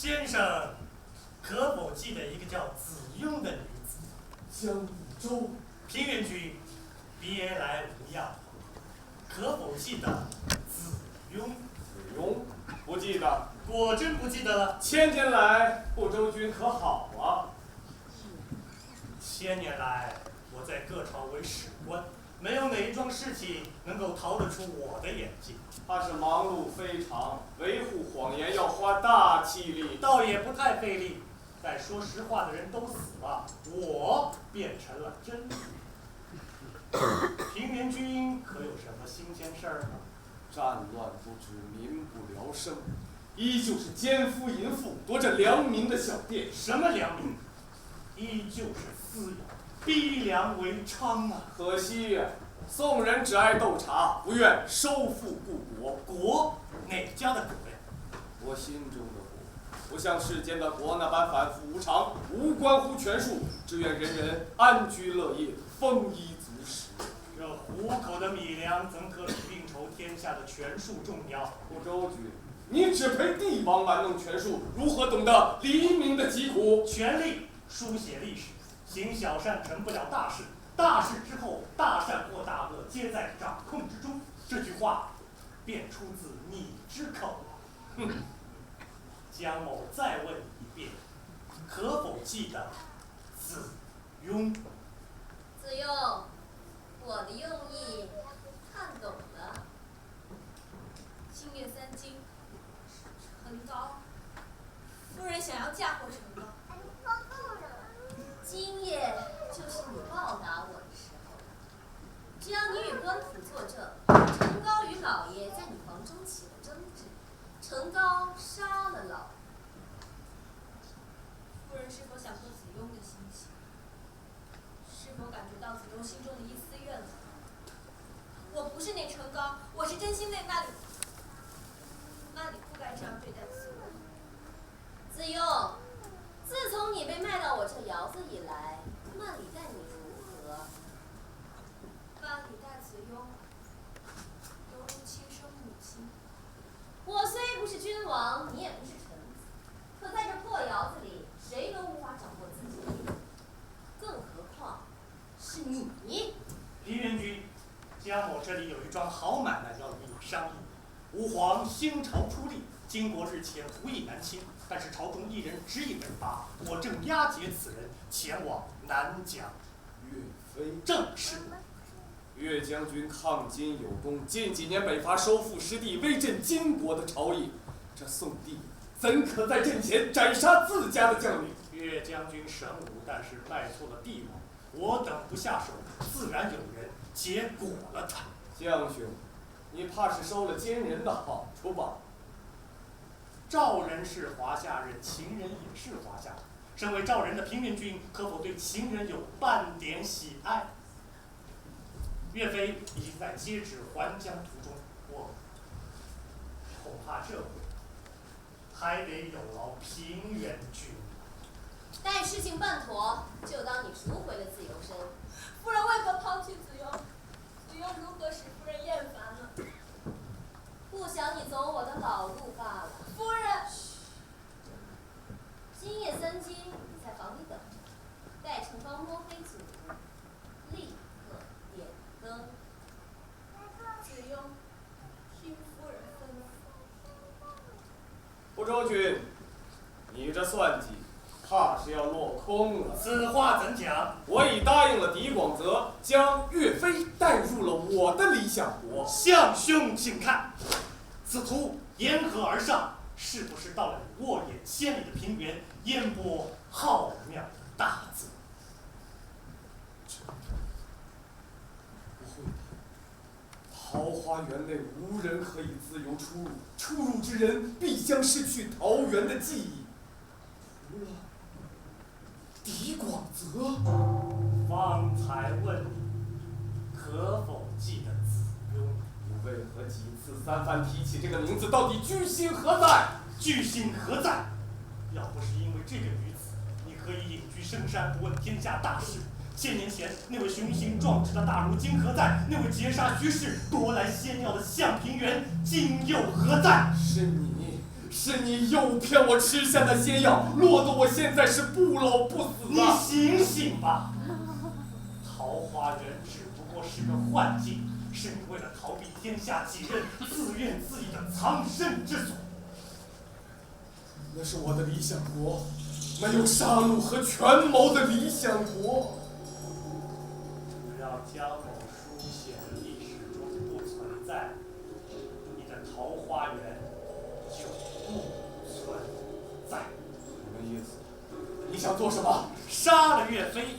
先生可否记得一个叫子雍的女子？江武州。平原君，别来无恙。可否记得子雍？子雍不记得。果真不记得了。千年来，不周君可好啊？1000年来，我在各朝为史官，没有哪一桩事情能够逃得出我的眼睛。怕是忙碌非常，维护谎言要花大气力。倒也不太费力，但说实话的人都死了，我变成了真理。平原君可有什么新鲜事儿呢？战乱不止，民不聊生，依旧是奸夫淫妇夺着良民的小店。什么良民？依旧是私有，逼良为娼啊！可惜呀，宋人只爱斗茶，不愿收复故国。国？哪家的国呀？我心中的国，不像世间的国那般反复无常，无关乎权术，只愿人人安居乐业，丰衣足食。这糊口的米粮怎可比运筹天下的权术重要？不周君，你只陪帝王玩弄权术，如何懂得黎民的疾苦？权力书写历史，行小善成不了大事，大事之后，大善或大恶皆在掌控之中。这句话便出自你之口。哼！江某再问一遍，可否记得子雍？子雍，我的用意看懂了。星月3经，陈高，夫人想要嫁祸陈高。今夜就是你报答我的时候了。只要你与官府作证，陈高与老爷在你房中起了争执，陈高杀了老爷。夫人是否想过子雍的心情？是否感觉到子雍心中的一丝怨恨？我不是那陈高，我是真心对那里不该这样对待子雍。子雍，自从你被卖到我这窑子以来，那里待你如何？万里待子雍，犹如亲生母亲。我虽不是君王，你也不是臣子，可在这破窑子里，谁都无法掌握自己的命运，更何况是你。黎元君，江某这里有一桩好买卖要与你商议。吾皇兴朝初立，经国日前无意南侵，但是朝中一人执意北伐，我正押解此人前往南疆。岳飞正是。岳将军抗金有功，近几年北伐收复失地，威震金国的朝野。这宋帝怎可在阵前斩杀自家的将领？岳将军神武，但是拜错了帝王，我等不下手，自然有人结果了他。将兄，你怕是收了奸人的好处吧？赵人是华夏人，秦人也是华夏人。身为赵人的平原君，可否对秦人有半点喜爱？岳飞已经在接旨还疆途中，我恐怕这回还得有劳平原君。待事情办妥，就当你赎回了自由身。夫人为何抛弃子雍？子雍如何使夫人厌烦呢？不想你走我的老路罢了。夫人，今夜3更，你在房里等着，待陈高摸黑祖族，立刻点灯。子雍，听夫人吩咐。不周君，你这算计，怕是要落空了。此话怎讲？我已答应了狄广泽，将岳飞带入了我的理想国。相兄，请看，此图沿河而上，是不是到了你沃野千里的平原，烟波浩渺的大泽？不会的，桃花源内无人可以自由出入，出入之人必将失去桃源的记忆。除了狄广泽，方才问你，可否记得子雍？你为何几次三番提起这个名字？到底居心何在？居心何在？要不是因为这个女子，你可以隐居深山，不问天下大事。1000年前那位雄心壮志的大儒今何在？那位劫杀徐氏夺来仙药的向平原今又何在？是你是你诱骗我吃下的仙药，落得我现在是不老不死你啊！醒醒吧！桃花源只不过是个幻境，是你为了逃避天下几任，自怨自艾的藏身之所。那是我的理想国，没有杀戮和权谋的理想国。只要江某书写的历史中不存在，你的桃花源就不存在。什么意思？你想做什么？杀了岳飞，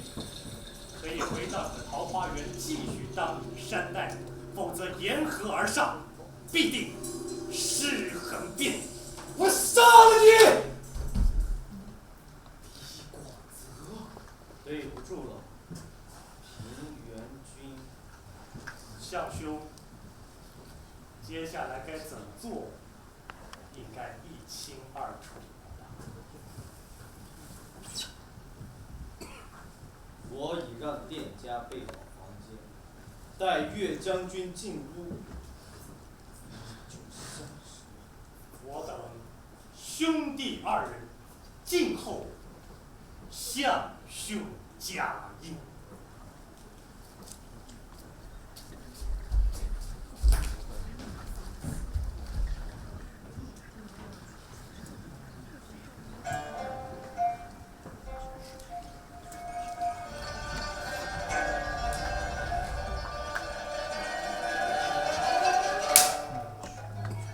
可以回到你的桃花源继续当山代，否则沿河而上，必定尸横遍野。我杀了你！李广泽，对不住了，平原君。相兄，接下来该怎么做，应该一清二楚了吧？我已让店家备好房间，待岳将军进屋，就相识。我等兄弟二人，静候相兄佳音。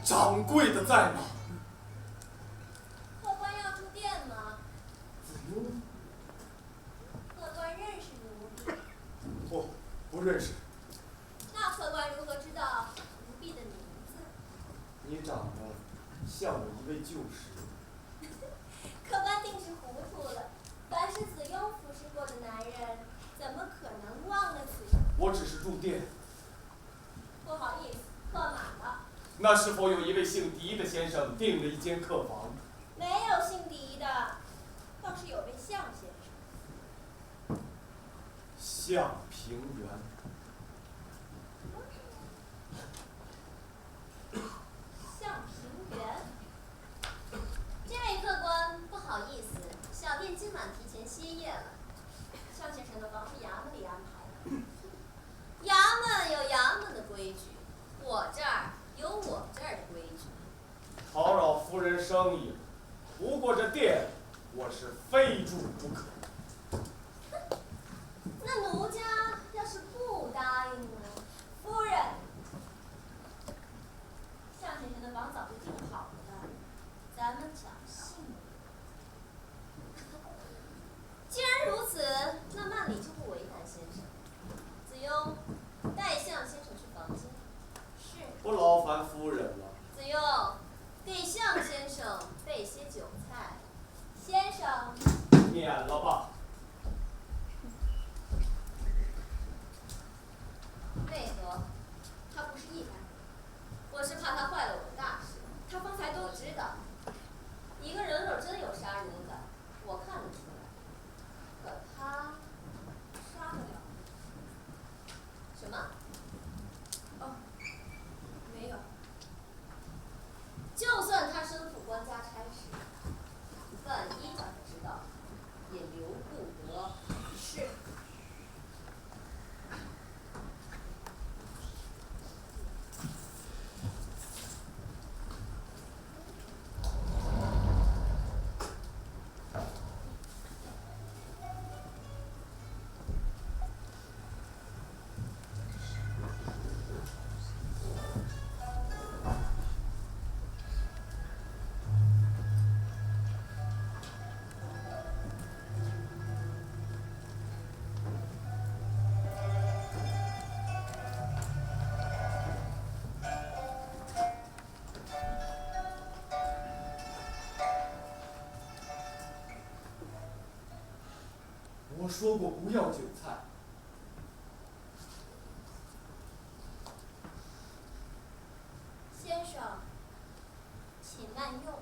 掌柜的在吗？客官要住店吗？子雍？客官认识奴婢？不认识。那客官如何知道奴婢的名字？你长得像我一位旧识。客官定是糊涂了。凡是子雍服侍过的男人，怎么可能忘了子雍？我只是住店。不好意思，客满了。那是否有一位姓狄的先生订了一间客房？没有姓狄的，倒是有位向先生。向平原。向平原。这位客官，不好意思，小店今晚提前歇业了。向先生的房是衙门里安排的。衙门有衙门的规矩，我这儿有我这儿的规矩。叨扰夫人生意，不过这店我是非住不可。那奴家要是不答应呢？夫人，向先生的房早就订好了的，咱们讲信用。既然如此，那慢礼就不为难先生。子雍，带向先生去房间。是。不劳烦夫人了。子雍，给向先生备些酒菜。先生，免了吧。为何？他不是一般人，我是怕他坏了我的大事。他方才都知道，一个人若真有杀人感，我看得出来。可他杀得了？什么？哦，没有。就算他身负官家差事，万一让他知道，也留不得。是。我说过不要酒菜。先生，请慢用。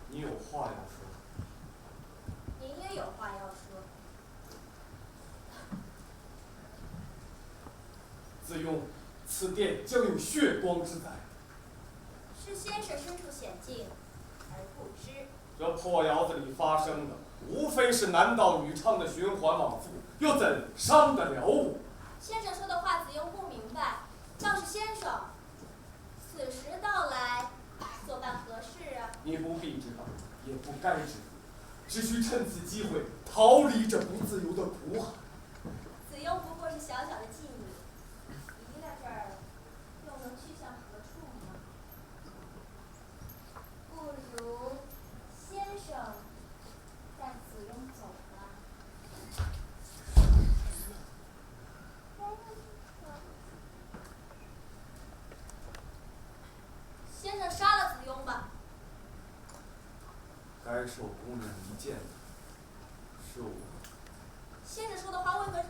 你有话要说。您也有话要说。子雍，此殿将有血光之灾。是先生身处险境而不知。这破窑子里发生的，无非是男盗女娼的循环往复，又怎伤得了我？先生说的话子庸不明白，倒是先生，此时到来，所办何事啊？你不必知道，也不该知道，只需趁此机会逃离这不自由的苦海。子庸不过是小小的妓女，离了这儿，又能去向何处呢？不如先生带子庸走吧。先生杀了子庸吧。该受宫人一剑的是我。先生说的话为何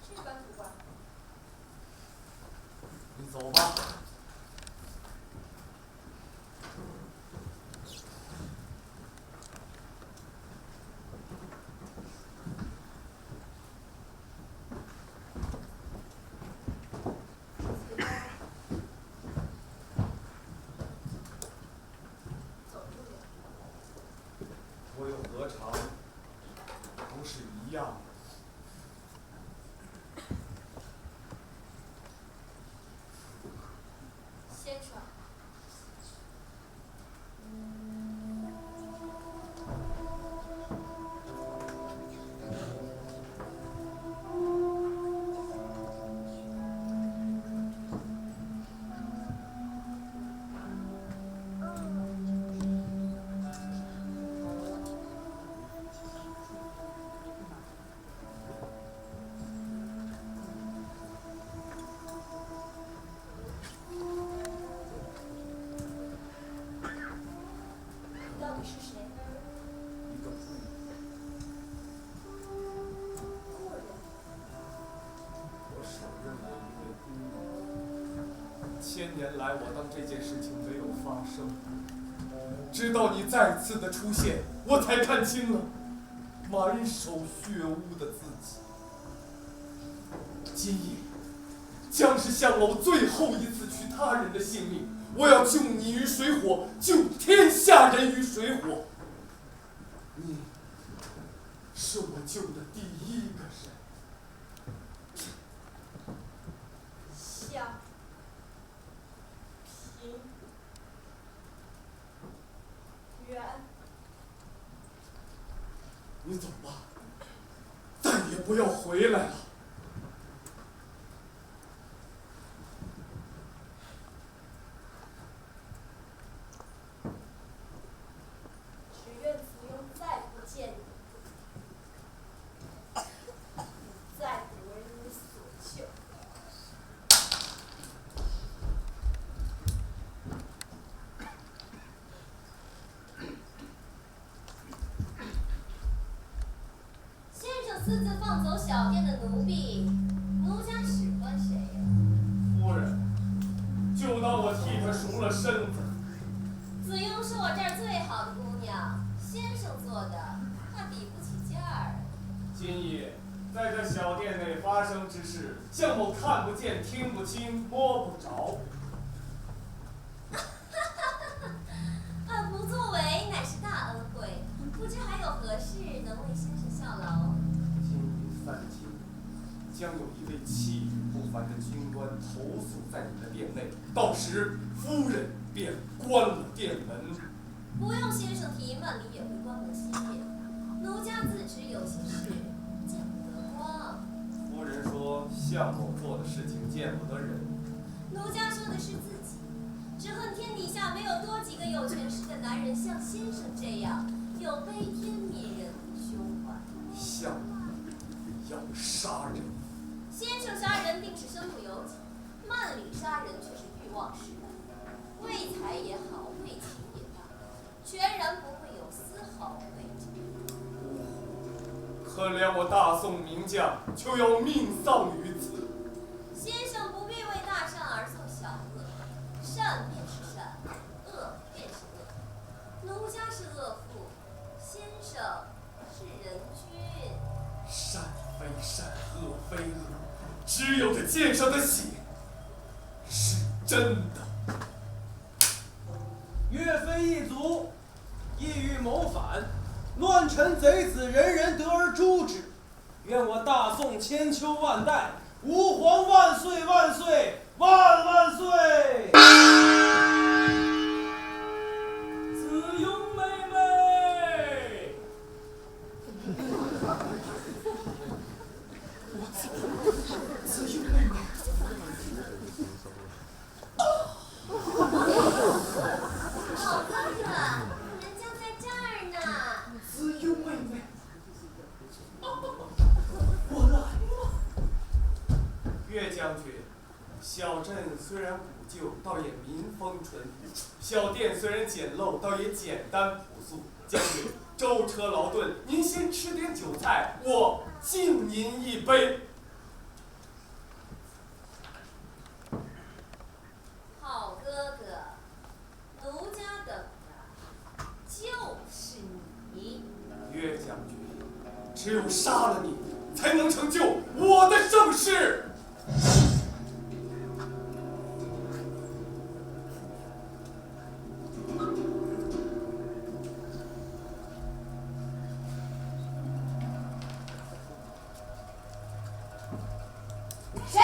这般古怪？你走吧。我又何尝不是一样的？先生，你到底是谁？一个妇人，我手认为一位孤女。千年来，我当这件事情没有发生，直到你再次的出现，我才看清了满手血污的自己。今夜将是向老最后一次取他人的性命，我要救你于水火，救天下人于水火。你是我救的第一个人。向平原。你走吧，再也不要回来了。只愿子庸再不见你，再不为你所救。先生私自放走小店的奴婢，奴家使唤谁呀？夫人，就当我替他赎了身子。子庸是我这儿最好的姑娘，先生做的，那比不起价儿。今夜在这小店内发生之事，向某看不见、听不清、摸不着。不作为乃是大恩惠，不知还有何事能为先生效劳？今夜3更，将有一位气宇不凡的军官投宿在你的店内，到时夫人便关了店门。不用先生提慢礼，也会关门歇业。奴家自知有些事见不得光。夫人说向某做的事情见不得人。奴家说的是自己，只恨天底下没有多几个有权势的男人像先生这样有悲天悯人的胸怀。向某要杀人。先生杀人定是身不由己，慢礼杀人却是欲望使然。为财也好，为情也罢，全然不会有丝毫畏惧。可怜我大宋名将，就要命丧于此。先生不必为大善而做小恶，善便是善，恶便是恶。奴家是恶妇，先生是人君。善非善，恶非恶，只有这剑上的血，真的。岳飞一族意欲谋反，乱臣贼子人人得而诛之。愿我大宋千秋万代，吾皇万岁万岁万万岁！子雍妹妹，子雍妹妹，好哥哥，人家在这儿呢。子雍妹妹，我来了。岳将军，小镇虽然古旧，倒也民风淳朴；小店虽然简陋，倒也简单朴素。将军，舟车劳顿，您先吃点酒菜，我敬您一杯。好哥哥，奴家等的就是你。岳将军，只有杀了你，才能成就我的盛世。谁？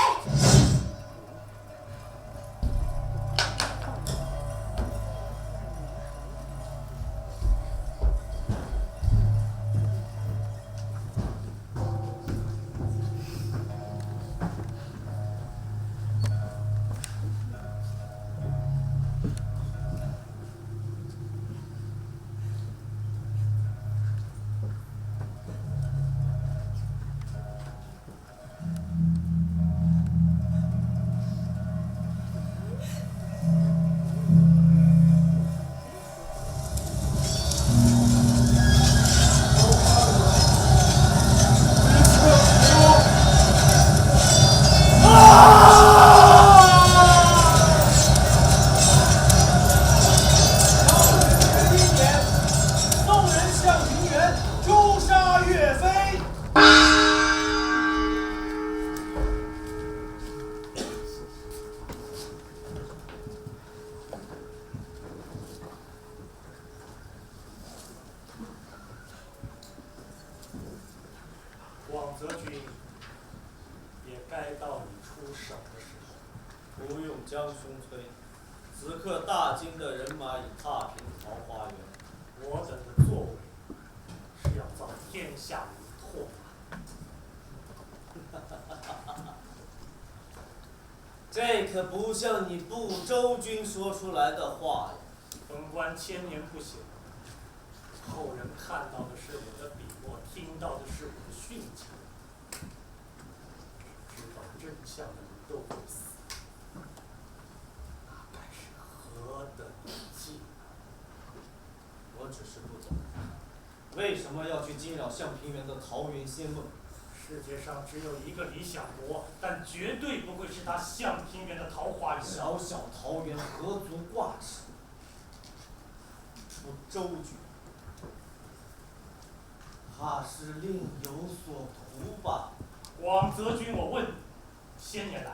广泽君，也该到你出手的时候。不用将军催，此刻大金的人马已踏平桃花源。我等的作为是要造天下无唾满。这可不像你部周军说出来的话呀！本官千年不朽，后人看到的是我的笔墨，听到的是我的训诫，知道真相的人都会死，那该是何等寂寞！我只是不懂，为什么要去惊扰象平原的桃源仙梦？世界上只有一个理想国，但绝对不会是他象平原的桃花源。小小桃源何足挂齿？出周举，怕是另有所图吧？广泽君，我问你，千年来，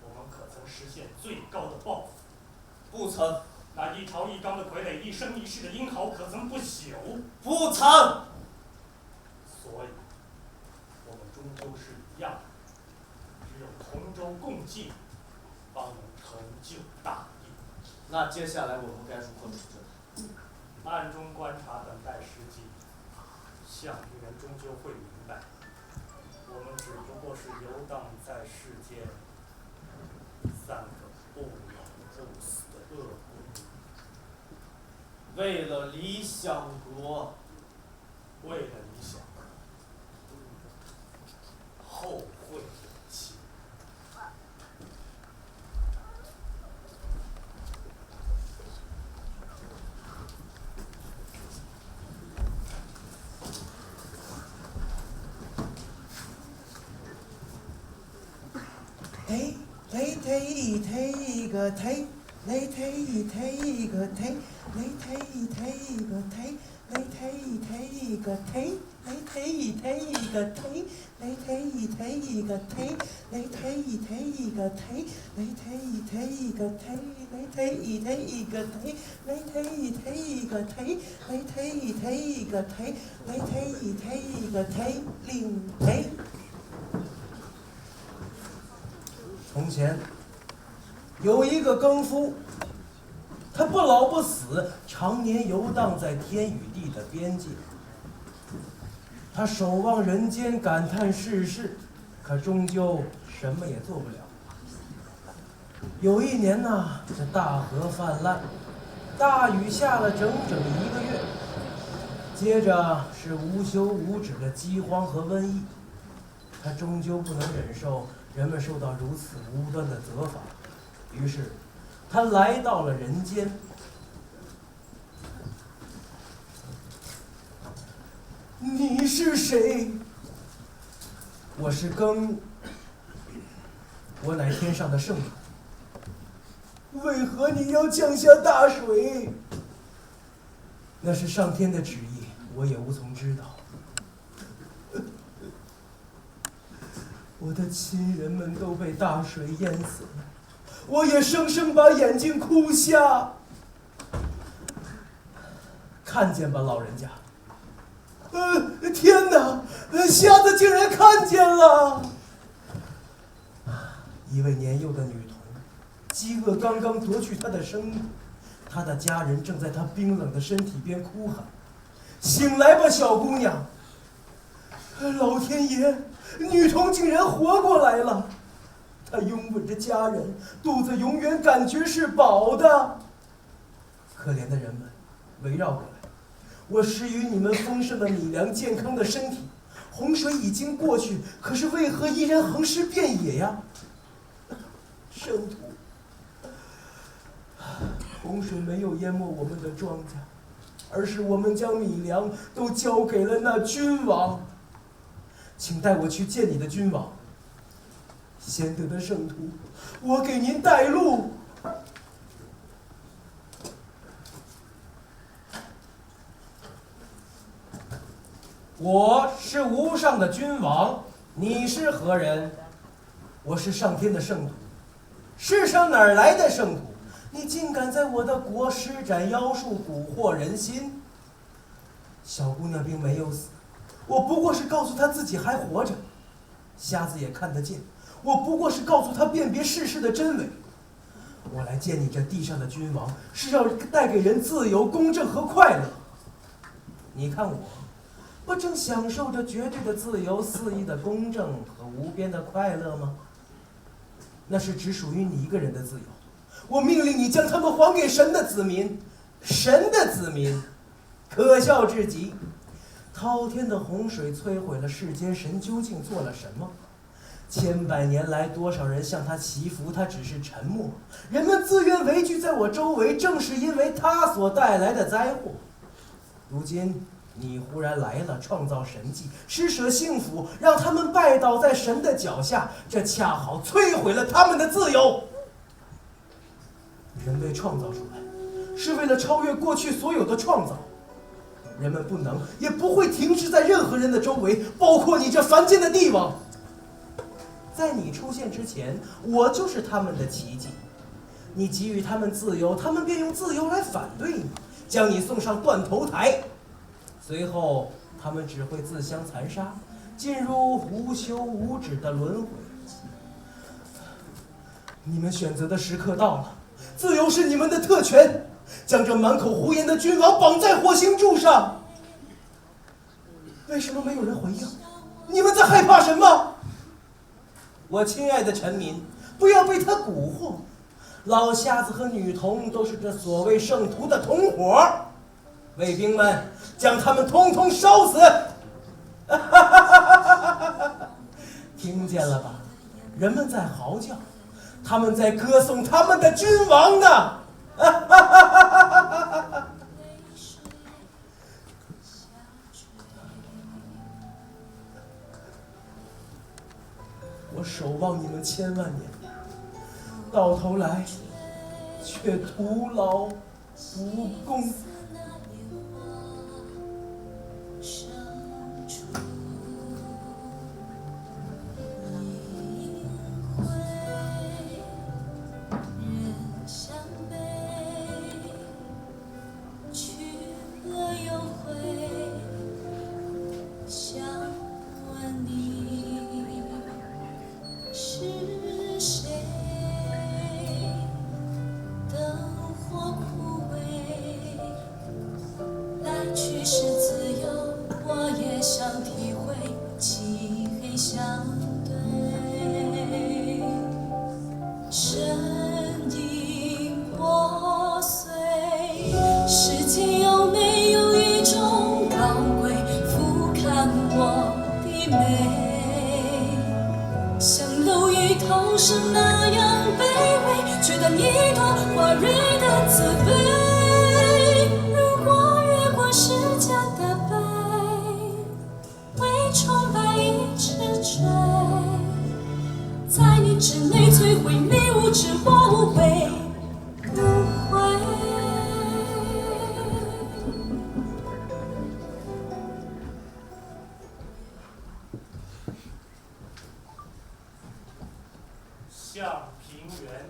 我们可曾实现最高的抱负？不曾。那一朝一纲的傀儡，一生一世的英豪，可曾不朽？不曾。所以，我们终究是一样的，只有同舟共济，方能成就大业。那接下来我们该如何处置他？暗中观察，等待时机。象平原终究会明白，我们只不过是游荡在世间三个不老不死的恶鬼。为了理想国，为了理想国，后会有期。忒忒忒一个忒，擂推一推一个推，擂推一推一个推，擂推一推一个推，擂推一推一个推，擂推一推一个推，擂推一推一个推，擂推一推一个推，擂推一推一个推，擂推一推一个推，擂推一推一个推，擂推一推一个推，领推。从前有一个耕夫，他不老不死，常年游荡在天与地的边界。他守望人间，感叹世事，可终究什么也做不了。有一年呐，这大河泛滥，大雨下了整整1个月，接着是无休无止的饥荒和瘟疫。他终究不能忍受人们受到如此无端的责罚，于是他来到了人间。你是谁？我是庚，我乃天上的圣土。为何你要降下大水？那是上天的旨意，我也无从知道。我的亲人们都被大水淹死了，我也生生把眼睛哭瞎。看见吧，老人家。天哪！瞎子竟然看见了。一位年幼的女童，饥饿刚刚夺去她的生命，她的家人正在她冰冷的身体边哭喊：“醒来吧，小姑娘！”老天爷，女童竟然活过来了！她拥吻着家人，肚子永远感觉是饱的。可怜的人们围绕过来。我施予你们丰盛的米粮，健康的身体。洪水已经过去，可是为何依然横尸遍野呀？圣徒，洪水没有淹没我们的庄稼，而是我们将米粮都交给了那君王。请带我去见你的君王。贤德的圣徒，我给您带路。我是无上的君王，你是何人？我是上天的圣徒，世上哪儿来的圣徒？你竟敢在我的国施展妖术，蛊惑人心！小姑娘并没有死，我不过是告诉她自己还活着。瞎子也看得见，我不过是告诉她辨别世事的真伪。我来见你这地上的君王，是要带给人自由、公正和快乐。你看我。不正享受着绝对的自由、肆意的公正和无边的快乐吗？那是只属于你一个人的自由。我命令你将他们还给神的子民。神的子民，可笑至极！滔天的洪水摧毁了世间，神究竟做了什么？千百年来，多少人向他祈福，他只是沉默。人们自愿围聚在我周围，正是因为他所带来的灾祸。如今你忽然来了，创造神迹，施舍幸福，让他们拜倒在神的脚下，这恰好摧毁了他们的自由。人被创造出来，是为了超越过去所有的创造。人们不能，也不会停滞在任何人的周围，包括你这凡间的帝王。在你出现之前，我就是他们的奇迹。你给予他们自由，他们便用自由来反对你，将你送上断头台。随后，他们只会自相残杀，进入无休无止的轮回。你们选择的时刻到了，自由是你们的特权，将这满口胡言的君王绑在火星柱上。为什么没有人回应？你们在害怕什么？我亲爱的臣民，不要被他蛊惑。老瞎子和女童都是这所谓圣徒的同伙。卫兵们，将他们通通烧死！听见了吧？人们在嚎叫，他们在歌颂他们的君王呢！我守望你们千万年，到头来，却徒劳无功。向平原，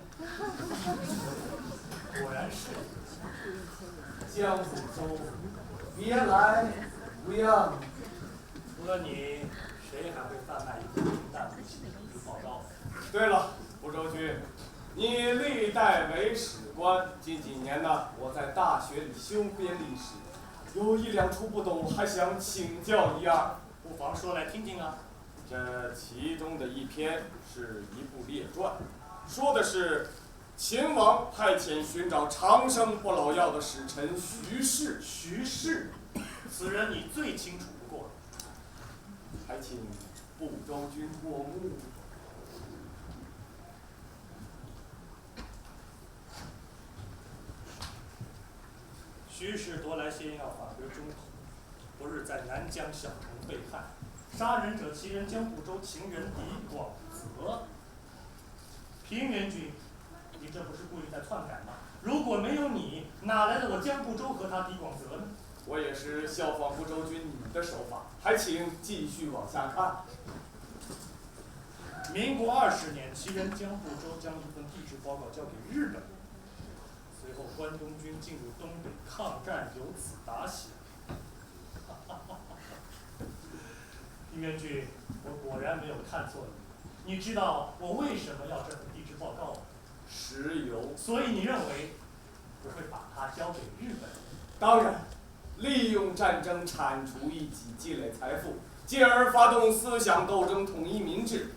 果然是江府州，别来无恙。除了你，谁还会贩卖一个平淡无奇的报告？对了，蒲州君，你历代为史官，近几年呢，我在大学里修编历史，有一两处不懂，还想请教一二。不妨说来听听啊。这其中的一篇是一部列传，说的是秦王派遣寻找长生不老药的使臣徐氏。徐氏，此人你最清楚不过了。还请蒲州君过目。徐氏夺来仙药返回中土，不日在南疆小城被害。杀人者其人江湖州情人李广泽。平原君，你这不是故意在篡改吗？如果没有你，哪来的我江部洲和他李广泽呢？我也是效仿蒲州君你的手法，还请继续往下看。民国20年，其人江部洲将一份地质报告交给日本人，随后关东军进入东北抗战，由此打响。平原君，我果然没有看错你。你知道我为什么要这份地质报告吗？石油。所以你认为我会把它交给日本人？当然，利用战争铲除异己，积累财富，进而发动思想斗争，统一民智，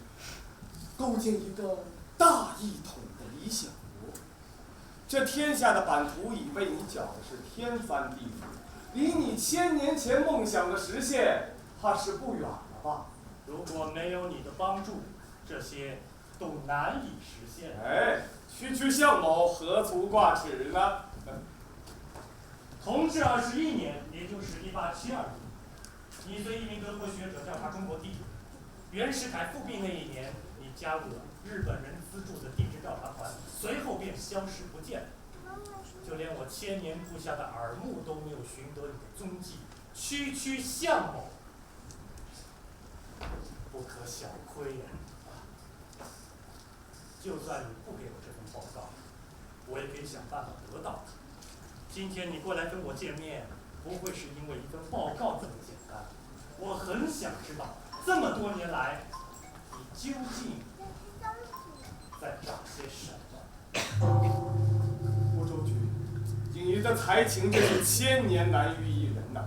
构建一个大一统的理想国。这天下的版图已被你搅的是天翻地覆，离你1000年前梦想的实现，怕是不远了吧？如果没有你的帮助，这些都难以实现。哎，区向某，何足挂齿呢？同治21年，也就是1872年，你随一名德国学者调查中国地，袁世凯复辟那一年，你加入了日本人资助的地质调查团，随后便消失不见了。就连我千年布下的耳目都没有寻得你的踪迹，区向某，不可小窥呀！就算你不给我这份报告，我也可以想办法得到它。今天你过来跟我见面，不会是因为一份报告这么简单。我很想知道，这么多年来，你究竟在找些什么？蒲州君，以你的才情，真是1000年难遇一人呐。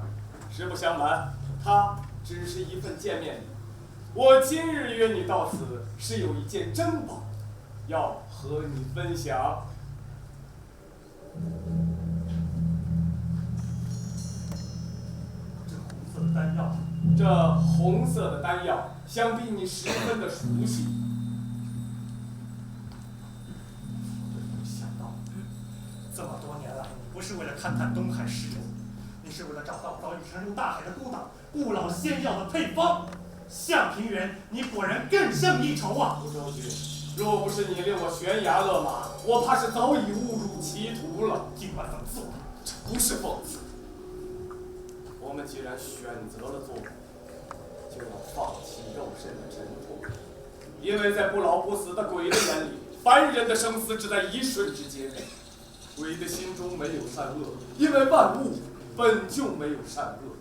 实不相瞒，他只是一份见面礼。我今日约你到此，是有一件珍宝，要和你分享。丹药，这红色的丹药，想必你十分的熟悉。没想到，这么多年来，你不是为了勘探东海石油，你是为了找到早已沉入大海的孤岛不老仙药的配方。向平原，你果然更胜一筹啊！蒲州君，若不是你令我悬崖勒马，我怕是早已误入歧途了。尽管讽刺我，这不是讽刺。我们既然选择了做鬼，就要放弃肉身的尘土，因为在不老不死的鬼的眼里，凡人的生死只在一瞬之间。鬼的心中没有善恶，因为万物本就没有善恶。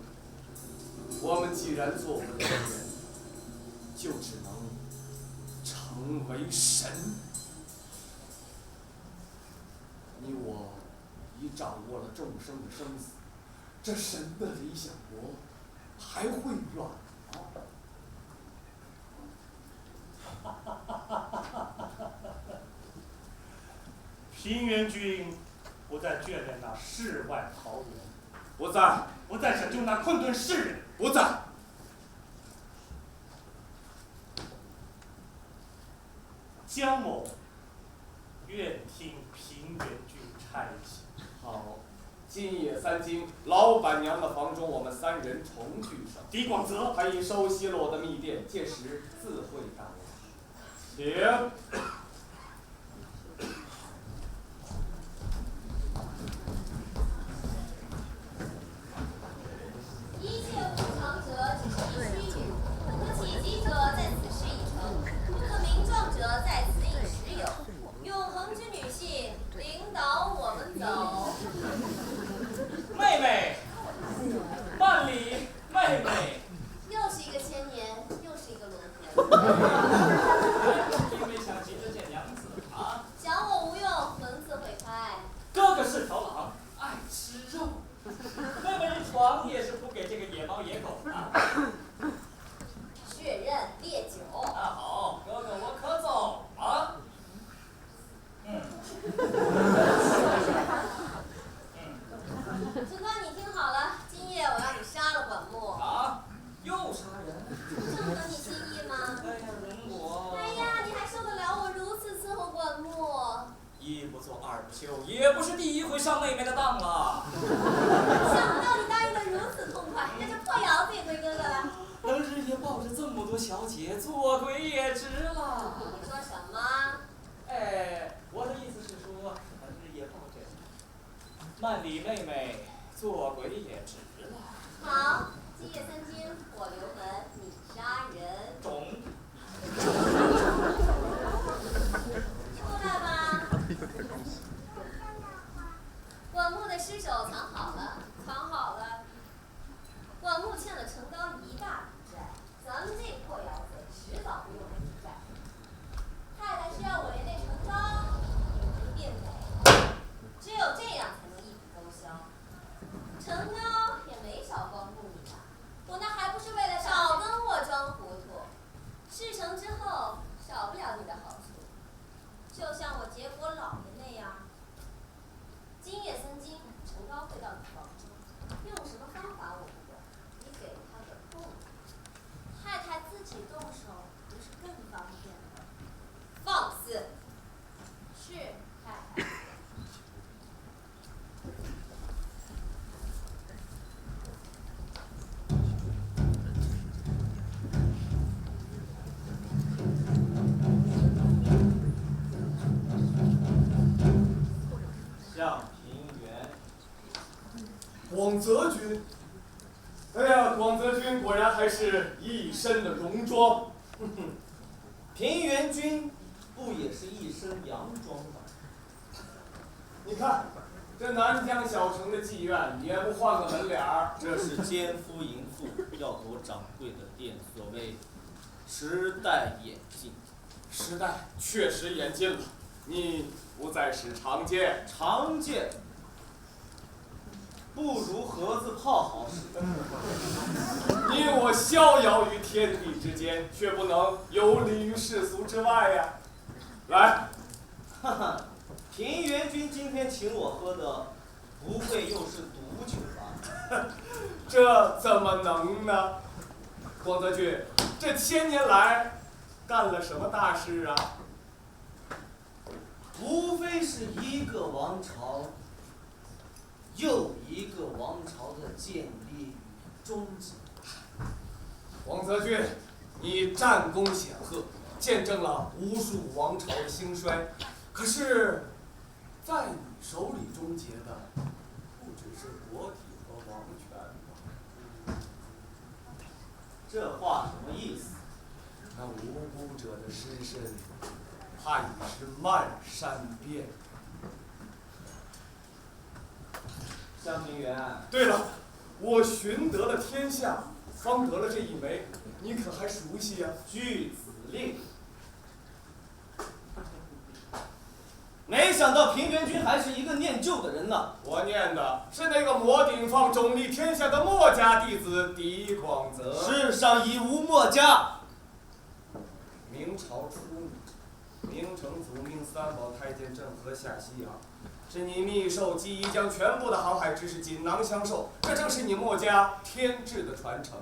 我们既然做不了人，就只能成为神。你我已掌握了众生的生死，这神的理想国还会远吗？平原君不再眷恋那世外桃源，不在，不再拯救那困顿世人，不在。江某愿听平原君差遣。好，今夜3更，老板娘的房中，我们3人重聚上。狄广泽，他已收悉了我的密电，届时自会赶来。请。一切无常者，只是一虚语；不可企及者，在此事已成；不可名状者，在此已实有。永恒之女性，领导我们走。妹妹，万里妹妹，又是一个千年，又是一个轮回。因为想急着见娘子啊。想我无用，文字会拍。哥哥是条狼，爱吃肉。妹妹的床也是不给这个野猫野狗的。确认烈酒。那好，哥哥我可走了。村官，你听好了，今夜我要你杀了管木。啊？又杀人？这么合你心意吗？哎呀，人我。哎呀，你还受得了我如此伺候管木？一不做二不休，也不是第一回上妹妹的当了。想不到你答应的如此痛快，那这破窑子也归哥哥了。能日夜抱着这么多小姐，做鬼也值了。你说什么？哎，我的意思是说，能日夜抱着曼里妹妹做鬼也值了。好，今夜3更，我留门，你杀人。中。出来吧。管木的尸首藏好了，藏好了。管木欠了陈高1大笔债，咱们这破窑子迟早会用来抵债。太太是要我连累陈高，也没变美，只有这样才能一笔勾销。陈高也没少光顾你吧？我那还不是为了少跟我装糊涂？事成之后少不了你的好处，就像我结果老爷那样。今夜3更，陈高会到你房中，用什么方法我不管，你给他个空。太太自己动手不是更方便吗？放肆！是太太。向平原，广泽君，哎呀，广泽君果然还是一身的戎装。平原君不也是一身洋装吗？你看，这南疆小城的妓院也不换个门脸儿。这是奸夫淫妇要夺掌柜的店，所谓时代演进。时代确实演进了，你不再是常见。常见不如盒子炮好使。你我逍遥于天地之间，却不能游离于世俗之外呀。来，哈哈，平原君今天请我喝的，不会又是毒酒吧？这怎么能呢？广泽君，这1000年来干了什么大事啊？无非是一个王朝又一个王朝的建立与终结。广泽君，你战功显赫，见证了无数王朝的兴衰。可是，在你手里终结的不只是国体和王权吗？这话什么意思？那无辜者的尸身，怕已是漫山遍野。向平原，对了，我寻得了天下，方得了这一枚，你可还熟悉呀？巨子令。没想到平原君还是一个念旧的人呢。我念的是那个摩顶放总理天下的墨家弟子狄广泽。世上已无墨家。明朝初年，明成祖命三宝太监郑和下西洋，是你密授即已将全部的航海知识锦囊相授，这正是你墨家天志的传承。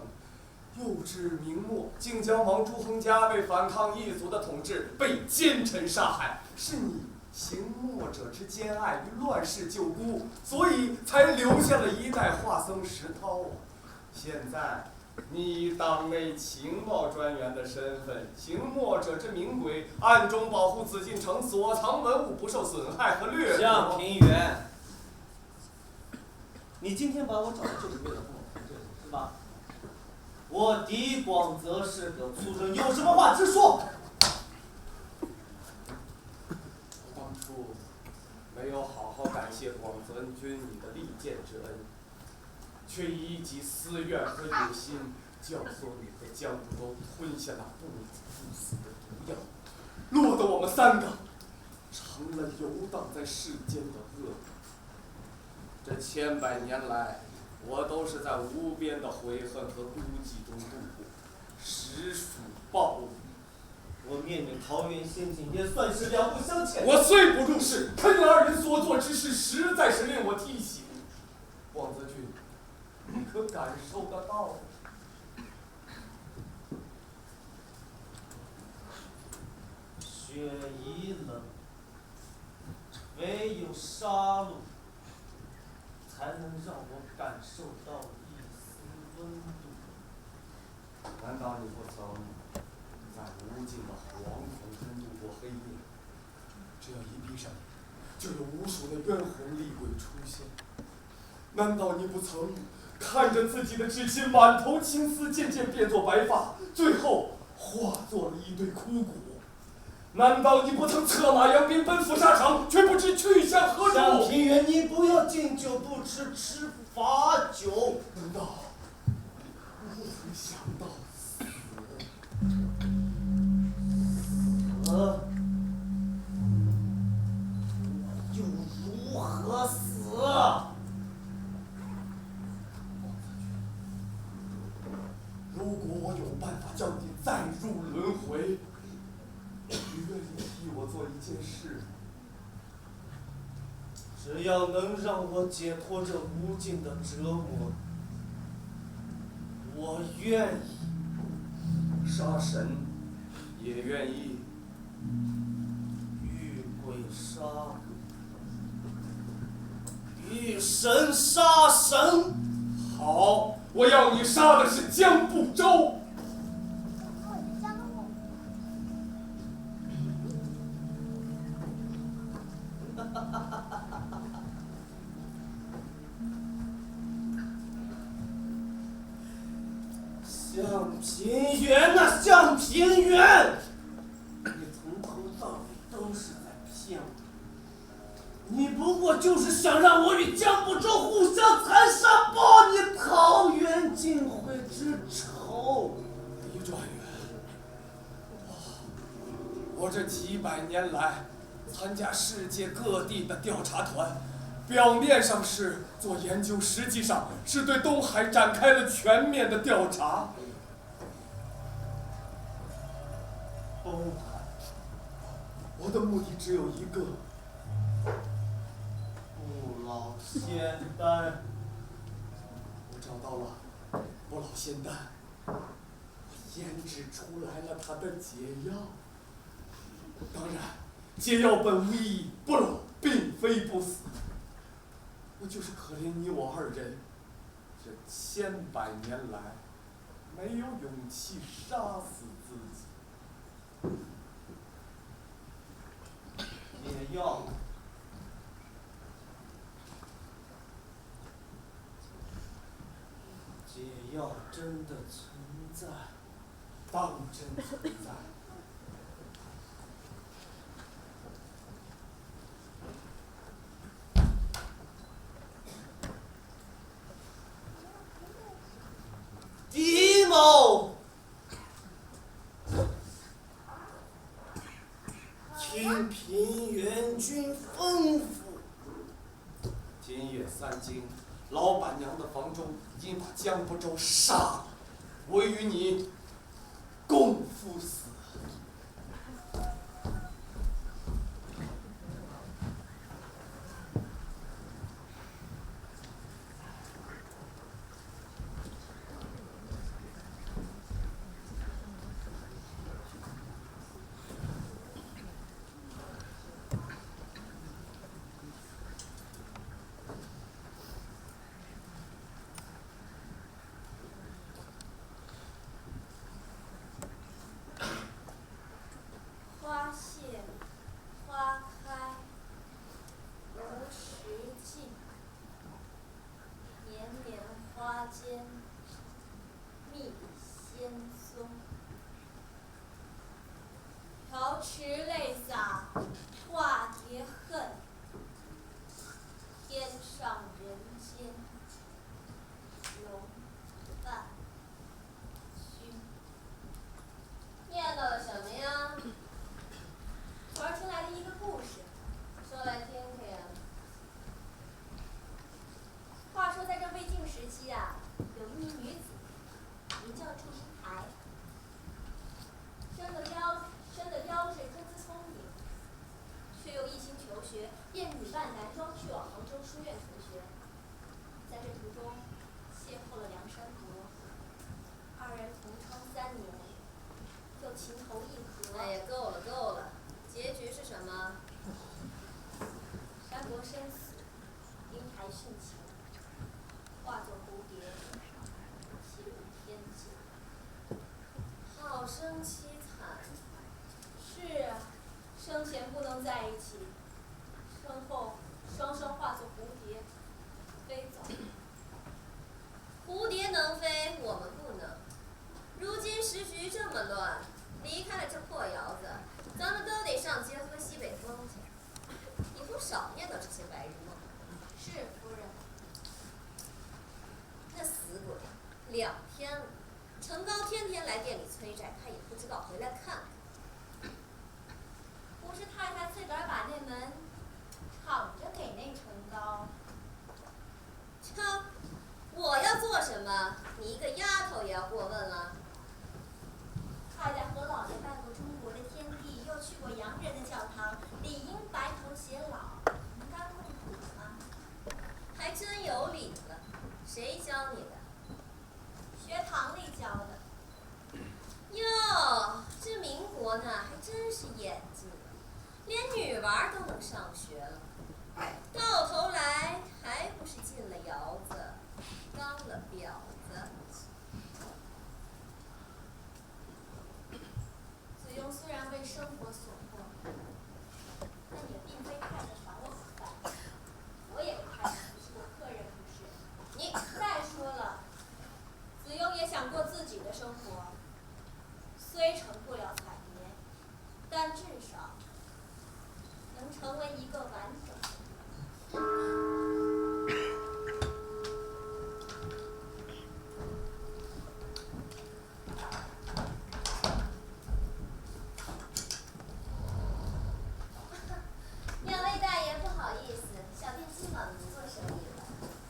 又至明末，靖江王朱亨嘉为反抗异族的统治，被奸臣杀害，是你行墨者之兼爱于乱世救孤，所以才留下了一代华僧石涛啊。现在你以党内情报专员的身份，行墨者之名轨，暗中保护紫禁城所藏文物不受损害和掠夺。向平原，你今天把我找来就是为了跟我谈这个，是吧？我狄广泽是个粗人，有什么话直说。当初没有好好感谢广泽君你的利剑之恩，却以一己私怨和野心，教唆你和江不周吞下那不死的毒药，落得我们三个成了游荡在世间的恶魔。这千百年来，我都是在无边的悔恨和孤寂中度过，实属报应。我面对桃园仙境也算是了不相欠。我虽不入世，可你二人所做之事实在是令我提醒。广泽君，你可感受得到？雪已冷，唯有杀戮，才能让我感受到一丝温度。难道你不曾在无尽的惶恐中度过黑夜？只要一闭上眼，就有无数的冤魂厉鬼出现。难道你不曾看着自己的至亲满头青丝渐渐变作白发，最后化作了一堆枯骨？难道你不曾策马扬鞭奔赴沙场，却不知去向何处？向平原，你不要敬酒不吃吃罚酒。难道你不曾想到死？又如何死？如果我有办法叫你再入轮回，你愿意替我做一件事？只要能让我解脱这无尽的折磨，我愿意。杀神也愿意。遇鬼杀鬼，遇神杀神。好，我要你杀的是江不周。向平原呐，向平原！你从头到尾都是在骗我，你不过就是想让我与江不周互相残杀，报你桃园尽毁之仇。李状元，我这几百年来参加世界各地的调查团，表面上是做研究，实际上是对东海展开了全面的调查。东海，我的目的只有一个。不老仙丹。我找到了不老仙丹，我研制出来了它的解药。当然，解药本无意义，不老并非不死。我就是可怜你我二人，这千百年来没有勇气杀死自己。解药，要真的存在，当真存在。狄某，听平原君吩咐。今夜3更，老板娘的房中已经把江不周杀了，我与你共赴死。花谢花开无时尽，绵绵花间觅仙踪。瑶池泪洒化蝶恨，天上人间容伴君。念叨了什么呀？传出来的一个故事，说来听听呀。话说在这魏晋时期啊，有一名女子，名叫祝英台，生得标致，天资聪明，却又一心求学，便女扮男装去往杭州书院求学。在这途中，邂逅了梁山伯，二人同窗3年，又情投意合。哎呀，够了够了，结局是什么？山伯身死，英台殉情，化作蝴蝶，栖入天境。好生凄惨。是啊，生前不能在一起，身后双双化作蝴蝶，飞走。蝴蝶能飞，我们不能。如今时局这么乱，离开了这破窑子，咱们都得上街喝西北风去。以后少念叨这些白日梦。是夫人。那死鬼2天了，程高天天来店里催债，他也不知道回来看看。不是太太自个儿把那门敞着给那程高。瞧，我要做什么，你一个丫头也要过问了。太太和老爷拜过中国的天地，又去过洋人的教堂，理应白头偕老，同甘共苦吗？还真有理了，谁教你的？学堂里教的。哟，这民国呢，还真是眼睛了，连女娃都能上学了。到头来还不是进了窑子，当了婊子。子庸虽然为生活所迫，但也并非太太烦我很烦。我也为太太服侍过客人，不是？你再说了，子庸也想过自己的生活，虽成不了彩蝶，但至少能成为一个完整的人。两位大爷不好意思，小店今晚不做生意了。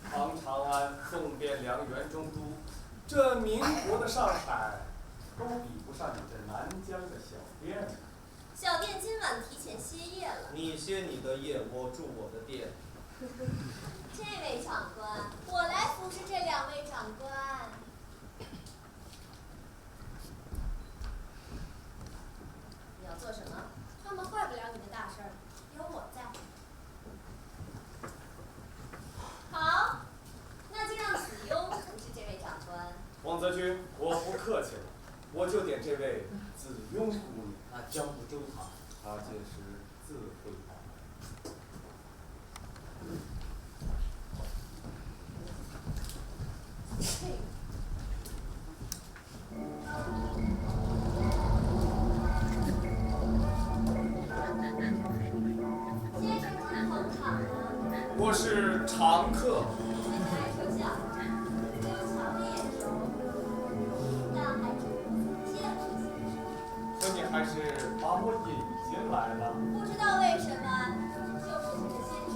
唐长安、宋汴梁、元中都，这民国的上海，都比不上你这南疆的小店。小店今晚提前歇业了。你歇你的业，我住我的店。这位长官，我来服侍这2位长官。你要做什么？他们坏不了你的大事儿，有我在。好，那就让子庸服侍这位长官。王泽君，我不客气了，我就点这位子庸姑娘。那江不周好，她届时自会好。嘿，是常客。太抽象了，刘乔也熟，但还真不曾见过先生。可你还是把我引进来了。不知道为什么，就是这个先生。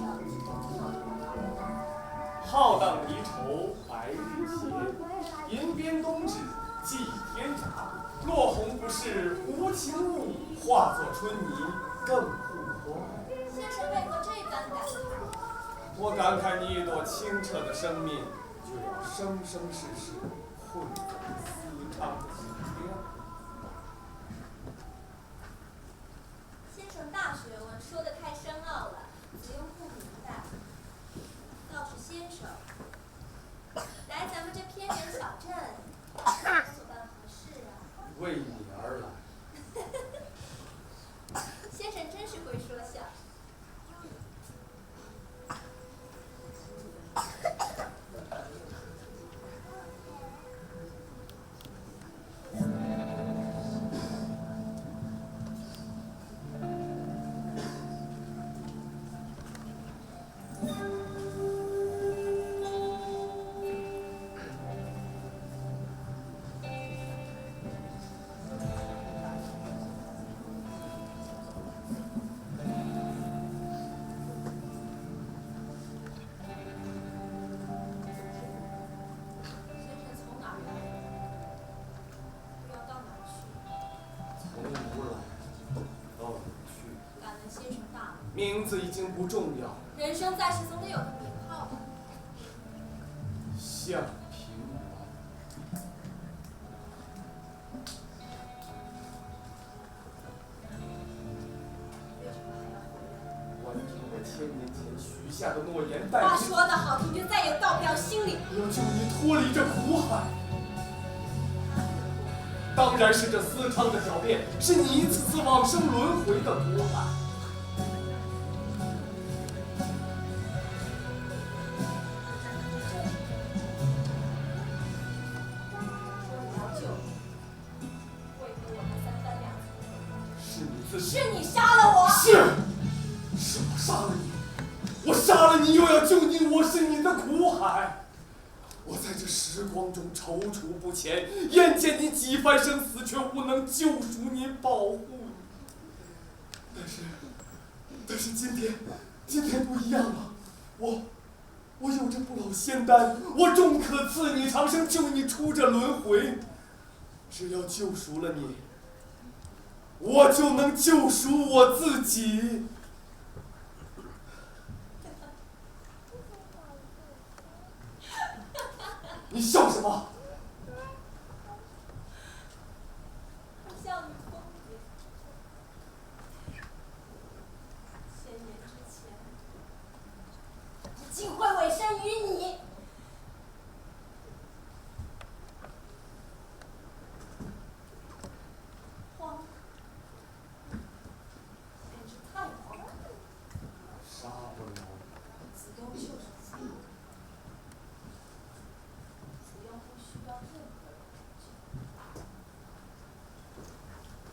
浩荡离愁白日斜，银鞭东指祭天闸。落红不是无情物，化作春泥更护花。先生为何这般感慨？我感慨你一朵清澈的生命，就要生生世世混在私娼的井边。先生大学问，说得太深奥了，子庸不明白。倒是先生，来咱们这偏远小镇，有所办何事啊？为你而来。先生真是会说笑。名字已经不重要。人生在世，总得有个名号吧。向平原。为什么还要回来？完成我1000年前许下的诺言，话说得好听，就再也到不了心里。我要救你脱离这苦海。当然是这私娼的狡辩，是你一次次往生轮回的苦海。是你杀了我！是我杀了你，我杀了你又要救你，我是你的苦海。我在这时光中踌躇不前，眼见你几番生死，却无能救赎你、保护你。但是今天不一样了，我有着不老仙丹，我终可赐你长生，救你出这轮回。只要救赎了你，我就能救赎我自己。你笑什么？我笑你疯癫。1000年之前，我竟会委身于你。荒简直太荒唐了。杀不了。子庸就是子庸，子庸不需要任何人拯救，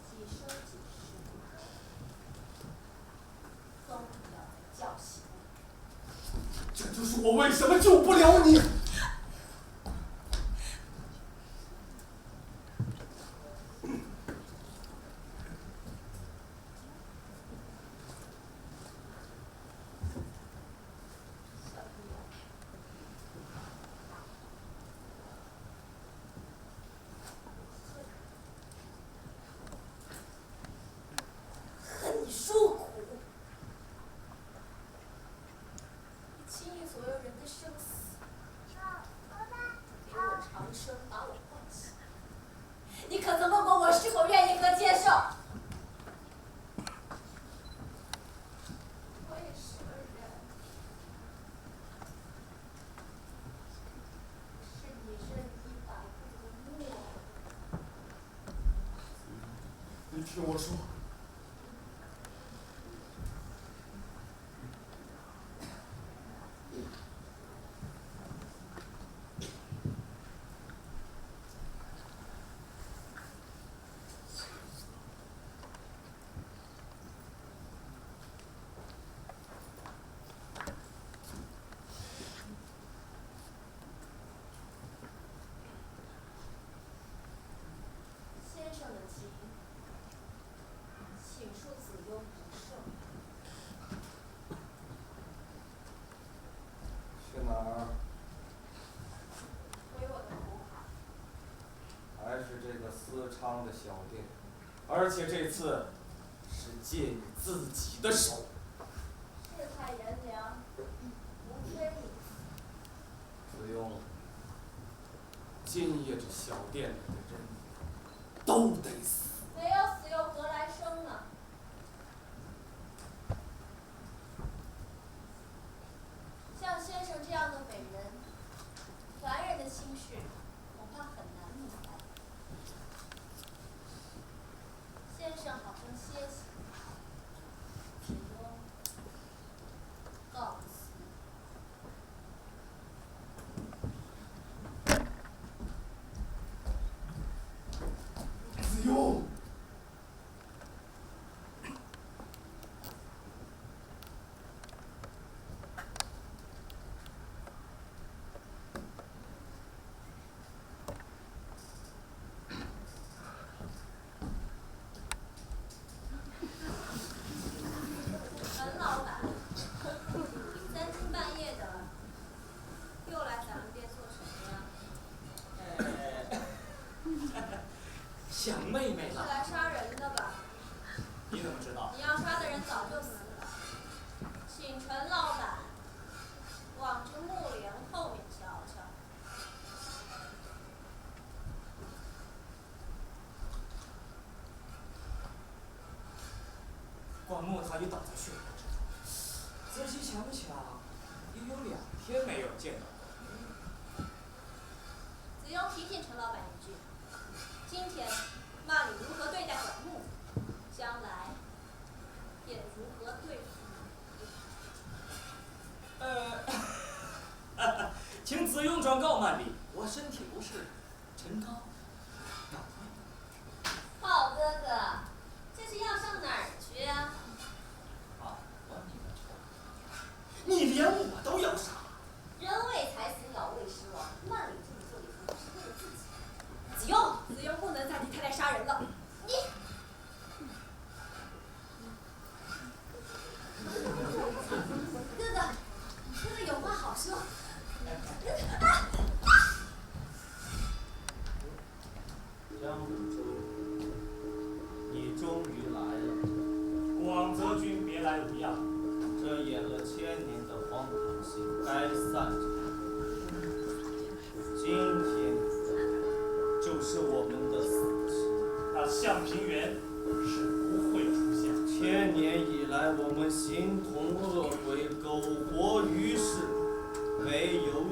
几生几世，都不要再叫醒我。这就是我为什么救不了你。恨你受苦，你轻易所有人的生死，给我长生，把我唤醒。你可曾问过我是否愿意和接受？我也是个人，是你任意摆布的木偶。你听我说。歌唱的小店，而且这次是借你自己的手。世态炎凉，无天理。子庸，今夜这小店里的人都得死。没有死又何来生呢？像先生这样的伟人，凡人的心事恐怕很难明白。先生好生歇息。子庸，告辞。子庸。陈老板，三更半夜的，又来咱们店做什么呀？想妹妹是了。来杀人的吧？你怎么知道？你要杀的人早就死了，请陈老板往这木帘后面瞧瞧。管木他已倒在血泊之中。仔细想想，也有2天没有见到过。子庸提醒陈老板一句：今天骂你如何对待管木，将来便如何对付你。请子庸转告曼丽，我身体不适，陈高告退。浩哥哥，这是要上哪儿去啊？啊，管你的仇！你连我都要杀！人为财死，鸟为食亡。曼里这么做也不是为了自己。子庸，子庸不能再提太太杀人了。你。哥哥，哥哥有话好说。江湖中，你终于来了。广泽君别来无恙。这演了1000年的荒唐戏该散场。今天就是我们的死期。那向平原是不会出现。1000年以来，我们形同恶鬼，苟活于世，唯有你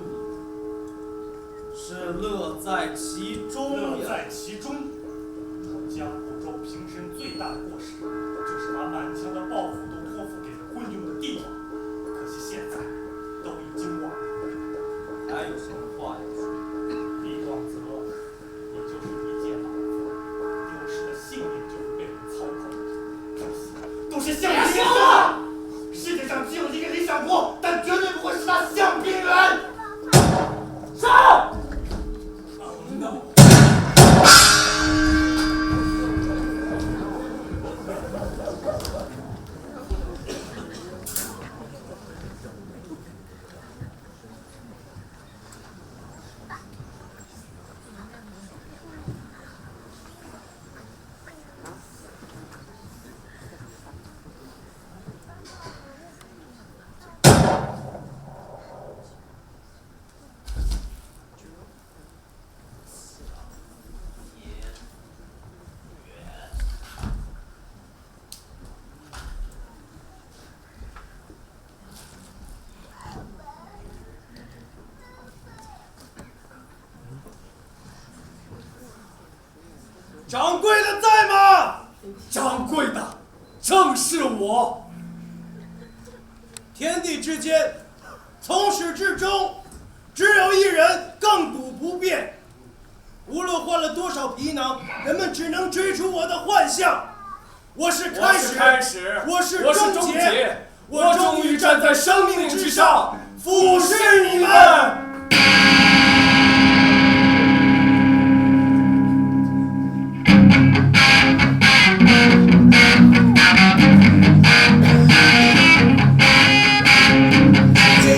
是乐在其中呀。乐在其中。我江湖中平生最大的过失，就是把满腔的抱负都托付给了昏庸的帝王。可惜现在都已经晚了。还有什么话要说？李广泽，你就是一介马夫，丢失了性命就会被人操控。这些都是向平原的。世界上只有一个理想国，但绝对不会是那向平原。杀！掌柜的在吗？掌柜的，正是我。天地之间，从始至终，只有一人亘古不变。无论换了多少皮囊，人们只能追逐我的幻象。我是开始，我是终结，我终于站在生命之上，俯视你们。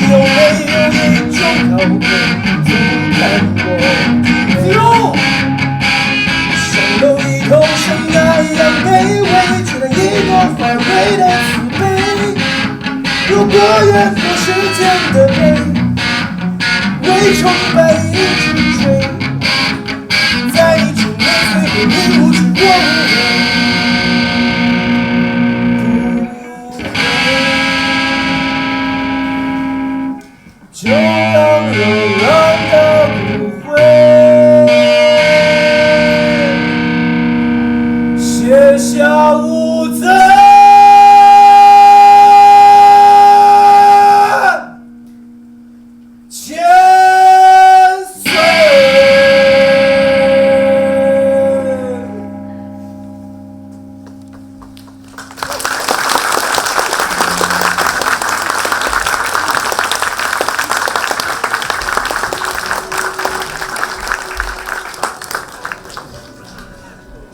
口吻，曾看过。子庸，上楼如果越过时间的碑，为崇拜一直追，在你中的最后，你无知我无悔，就让